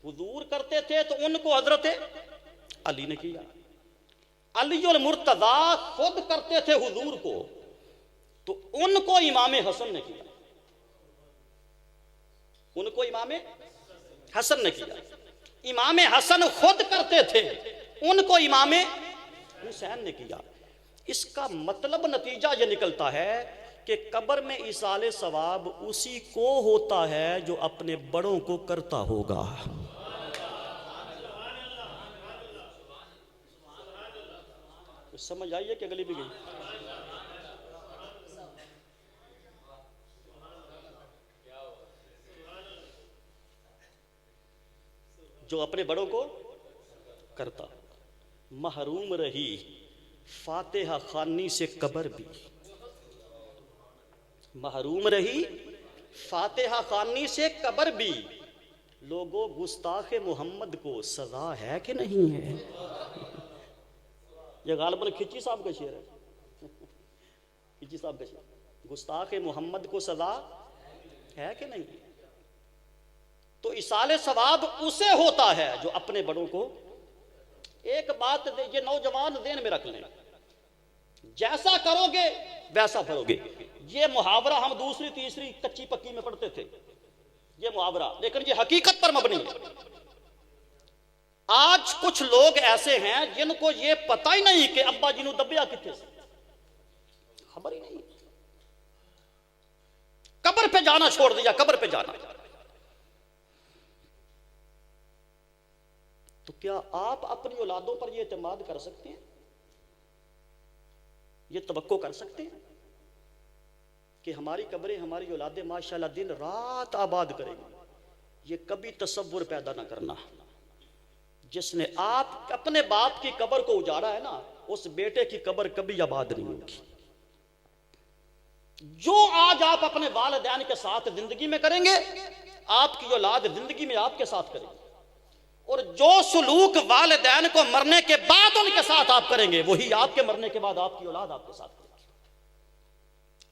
حضور کرتے تھے تو ان کو حضرت علی نے کیا. علی المرتضیٰ خود کرتے تھے حضور کو، تو ان کو امام حسن نے کیا، ان کو امام حسن نے کیا. امام حسن خود کرتے تھے، ان کو امام حسین نے کیا. اس کا مطلب نتیجہ یہ نکلتا ہے کہ قبر میں ایصال ثواب اسی کو ہوتا ہے جو اپنے بڑوں کو کرتا ہوگا. سمجھ آئیے کہ گلی بھی گئی؟ جو اپنے بڑوں کو کرتا. محروم رہی فاتحہ خوانی سے قبر بھی، محروم رہی فاتحہ خوانی سے قبر بھی. لوگوں گستاخ محمد کو سزا ہے کہ نہیں ہے؟ یہ غالباً کھچی صاحب کا شعر ہے، کھچی صاحب کا شعر. گستاخ محمد کو سزا ہے کہ نہیں؟ تو ایصال ثواب اسے ہوتا ہے جو اپنے بڑوں کو. ایک بات یہ نوجوان ذہن میں رکھ لیں، جیسا کرو گے ویسا بھرو گے. یہ محاورہ ہم دوسری تیسری کچی پکی میں پڑھتے تھے، یہ محاورہ، لیکن یہ حقیقت پر مبنی ہے. آج کچھ لوگ ایسے ہیں جن کو یہ پتہ ہی نہیں کہ ابا جی نو دبیا کتنے سے، خبر ہی نہیں. قبر پہ جانا چھوڑ دیا، قبر پہ جانا. تو کیا آپ اپنی اولادوں پر یہ اعتماد کر سکتے ہیں؟ یہ توقع کر سکتے ہیں کہ ہماری قبریں ہماری اولادیں ماشاءاللہ دن رات آباد کریں گی؟ یہ کبھی تصور پیدا نہ کرنا. جس نے آپ اپنے باپ کی قبر کو اجاڑا ہے نا، اس بیٹے کی قبر کبھی آباد نہیں ہوگی. جو آج آپ اپنے والدین کے ساتھ زندگی میں کریں گے، آپ کی اولاد زندگی میں آپ کے ساتھ کریں گے. اور جو سلوک والدین کو مرنے کے بعد ان کے ساتھ آپ کریں گے، وہی آپ کے مرنے کے بعد آپ کی اولاد آپ کے ساتھ کرے گی.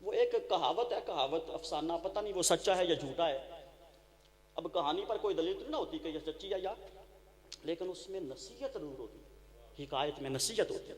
وہ ایک کہاوت ہے، کہاوت افسانہ، پتہ نہیں وہ سچا ہے یا جھوٹا ہے. اب کہانی پر کوئی دلیل نہ ہوتی کہ یہ سچی ہے یا، لیکن اس میں نصیحت ضرور ہوتی ہے، حکایت میں نصیحت ہوتی ہے.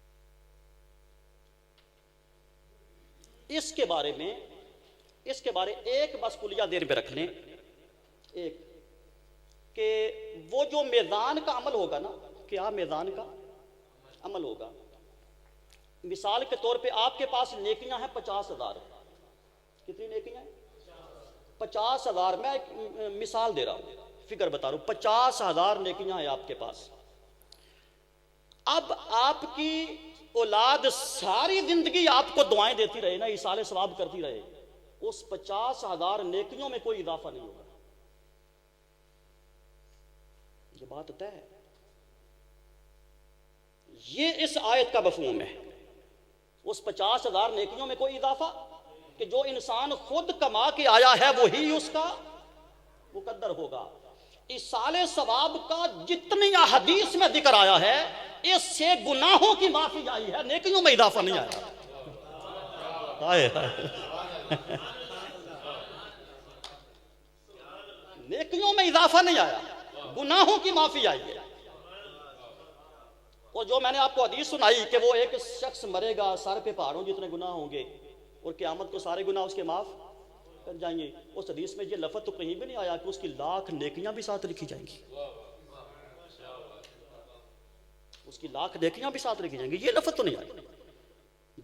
اس کے بارے ایک بس کلیہ دیر پہ رکھ لیں، ایک کہ وہ جو میزان کا عمل ہوگا نا، کیا میزان کا عمل ہوگا، مثال کے طور پہ آپ کے پاس نیکیاں ہیں 50,000، کتنی نیکیاں ہیں 50,000، میں ایک مثال دے رہا ہوں، فگر بتا رہا ہوں، 50,000 نیکیاں ہیں آپ کے پاس۔ اب آپ کی اولاد ساری زندگی آپ کو دعائیں دیتی رہے نا، ایصال ثواب کرتی رہے، اس 50,000 نیکیوں میں کوئی اضافہ نہیں ہوگا، یہ بات طے ہے۔ یہ اس آیت کا مفہوم ہے، اس 50,000 نیکیوں میں کوئی اضافہ، کہ جو انسان خود کما کے آیا ہے وہی اس کا مقدر ہوگا۔ ایصال ثواب کا جتنی احادیث میں ذکر آیا ہے، اس سے گناہوں کی معافی آئی ہے، نیکیوں میں اضافہ نہیں آیا۔ نیکیوں میں اضافہ نہیں آیا، گناہوں کی معافی آئی ہے۔ اور جو میں نے آپ کو حدیث سنائی کہ وہ ایک شخص مرے گا، سر پہ پہاڑوں جتنے گناہ ہوں گے، اور قیامت کو سارے گناہ اس کے معاف کر جائیں گے۔ اس حدیث میں یہ لفظ تو کہیں بھی نہیں آیا کہ اس کی لاکھ نیکیاں بھی ساتھ لکھی جائیں گی، اس کی لاکھ نیکیاں بھی ساتھ لکھی جائیں گی، یہ لفظ تو نہیں آیا۔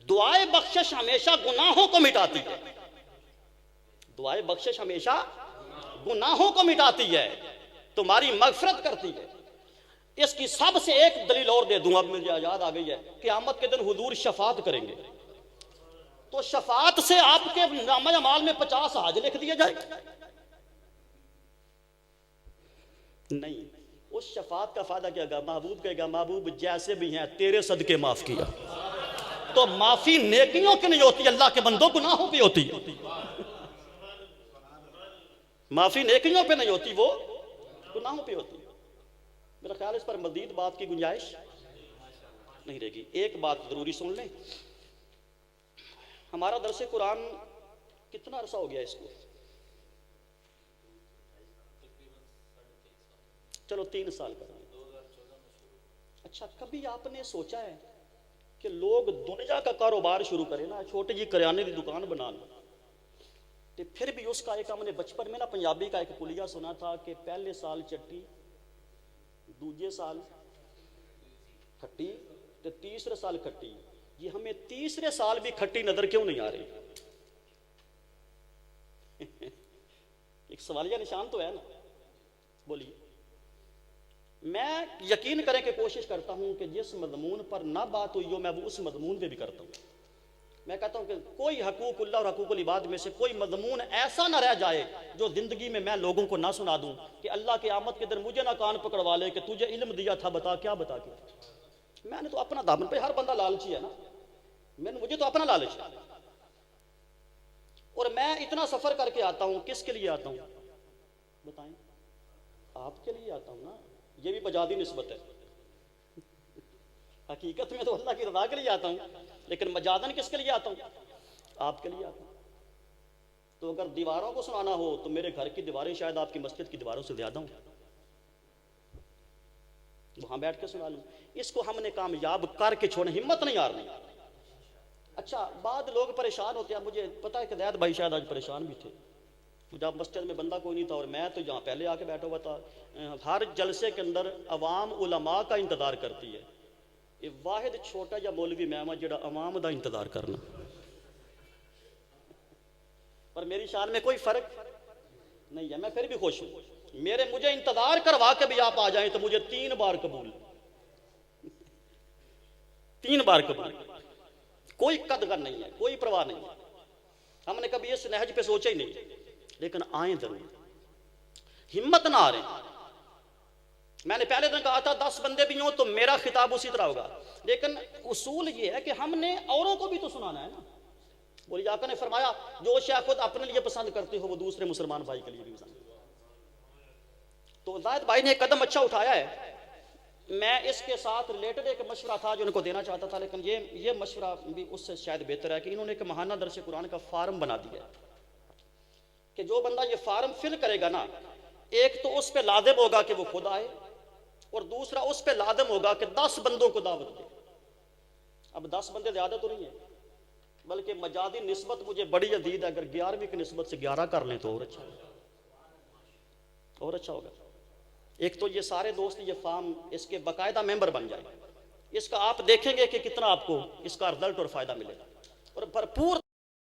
دعائے بخشش ہمیشہ گناہوں کو مٹاتی ہے، دعائے بخشش ہمیشہ گناہوں کو مٹاتی ہے، تمہاری مغفرت کرتی ہے۔ اس کی سب سے ایک دلیل اور دے دوں، اب مجھے یاد آ گئی ہے، قیامت کے دن حضور شفاعت کریں گے، تو شفاعت سے آپ کے نامہ اعمال میں 50 حج لکھ دیا جائے گا؟ نہیں، اس شفاعت کا فائدہ کیا گا؟ محبوب کہے گا محبوب جیسے بھی ہیں تیرے صدقے معاف کیا۔ تو معافی نیکیوں کی نہیں ہوتی، اللہ کے بندوں گناہوں پہ ہوتی ہے، معافی نیکیوں پہ نہیں ہوتی، وہ گناہوں پہ ہوتی ہے۔ میرا خیال اس پر مزید بات کی گنجائش نہیں رہے گی۔ ایک بات ضروری سن لیں، ہمارا درس قرآن کتنا عرصہ ہو گیا اس کو؟ چلو 3 سال کا۔ اچھا، کبھی آپ نے سوچا ہے کہ لوگ دنیا کا کاروبار شروع کریں نا، چھوٹی جی کریانے کی دکان بنا لیں، تو پھر بھی اس کا ایک ہم نے بچپن میں نا پنجابی کا ایک کلیہ سنا تھا کہ پہلے سال چٹی، دوسرے سال کھٹی، تو تیسرے سال کھٹی۔ یہ ہمیں تیسرے سال بھی کھٹی نظر کیوں نہیں آ رہی؟ ایک سوالیہ نشان تو ہے نا، بولیے۔ میں یقین کریں کہ کوشش کرتا ہوں کہ جس مضمون پر نہ بات ہوئی ہو میں وہ اس مضمون پہ بھی کرتا ہوں۔ میں کہتا ہوں کہ کوئی حقوق اللہ اور حقوق العباد میں سے کوئی مضمون ایسا نہ رہ جائے جو زندگی میں لوگوں کو نہ سنا دوں کہ اللہ کے قیامت کے دن مجھے نہ کان پکڑوا لے کہ تجھے علم دیا تھا، بتا کیا بتا کے۔ میں نے تو اپنا دامن پہ، ہر بندہ لالچی ہے نا، مجھے تو اپنا لالچ ہے، اور میں اتنا سفر کر کے آتا ہوں، کس کے لیے آتا ہوں بتائیں؟ آپ کے لیے آتا ہوں نا، یہ بھی مجازی نسبت ہے، حقیقت میں تو اللہ کی رضا کے لیے آتا ہوں، لیکن مجازن کس کے لیے آتا ہوں؟ آپ کے لیے آتا ہوں۔ تو اگر دیواروں کو سنانا ہو تو میرے گھر کی دیواریں شاید آپ کی مسجد کی دیواروں سے زیادہ ہوں، وہاں بیٹھ کے سنا لوں۔ اس کو ہم نے کامیاب کر کے چھوڑنے، ہمت نہیں ہارنی۔ اچھا، بعد لوگ پریشان ہوتے ہیں، مجھے پتا ہے کہ زید بھائی شاید آج پریشان بھی تھے، جب مسجد میں بندہ کوئی نہیں تھا اور میں تو یہاں پہلے آ کے بیٹھا ہوا تھا۔ ہر جلسے کے اندر عوام علماء کا انتظار کرتی ہے، یہ واحد چھوٹا یا مولوی میں جڑا عوام دا انتظار کرنا، پر میری شان میں کوئی فرق نہیں ہے، میں پھر بھی خوش ہوں۔ مجھے انتظار کروا کے بھی آپ آ جائیں تو مجھے 3 بار قبول، 3 بار قبول، کوئی قدغن نہیں ہے، کوئی پرواہ نہیں ہے۔ ہم نے کبھی اس نہج پہ سوچا ہی نہیں، لیکن آئیں ضرور، ہمت نہ ہاریں۔ میں نے پہلے دن کہا تھا 10 بندے بھی ہوں تو میرا خطاب اسی طرح ہوگا، لیکن اصول یہ ہے کہ ہم نے اوروں کو بھی تو سنانا ہے نا۔ بولی آقا نے فرمایا جو شے خود اپنے لیے پسند کرتے ہو وہ دوسرے مسلمان بھائی کے لیے بھی پسند۔ تو زاہد بھائی نے ایک قدم اچھا اٹھایا ہے، میں اس کے ساتھ ریلیٹڈ ایک مشورہ تھا جو ان کو دینا چاہتا تھا، لیکن یہ مشورہ بھی اس سے شاید بہتر ہے کہ انہوں نے ایک ماہانہ درس قرآن کا فارم بنا دیا ہے کہ جو بندہ یہ فارم فل کرے گا نا، ایک تو اس پہ لازم ہوگا کہ وہ خود آئے، اور دوسرا اس پہ لازم ہوگا کہ 10 بندوں کو دعوت دے۔ اب 10 بندے زیادہ تو نہیں ہیں، بلکہ مجازی نسبت مجھے بڑی جدید ہے، اگر 11ویں کی نسبت سے 11 کر لیں تو اور اچھا ہوگا، اور اچھا ہوگا۔ ایک تو یہ سارے دوست یہ فارم اس کے باقاعدہ ممبر بن جائیں، اس کا آپ دیکھیں گے کہ کتنا آپ کو اس کا رزلٹ اور فائدہ ملے گا، اور بھرپور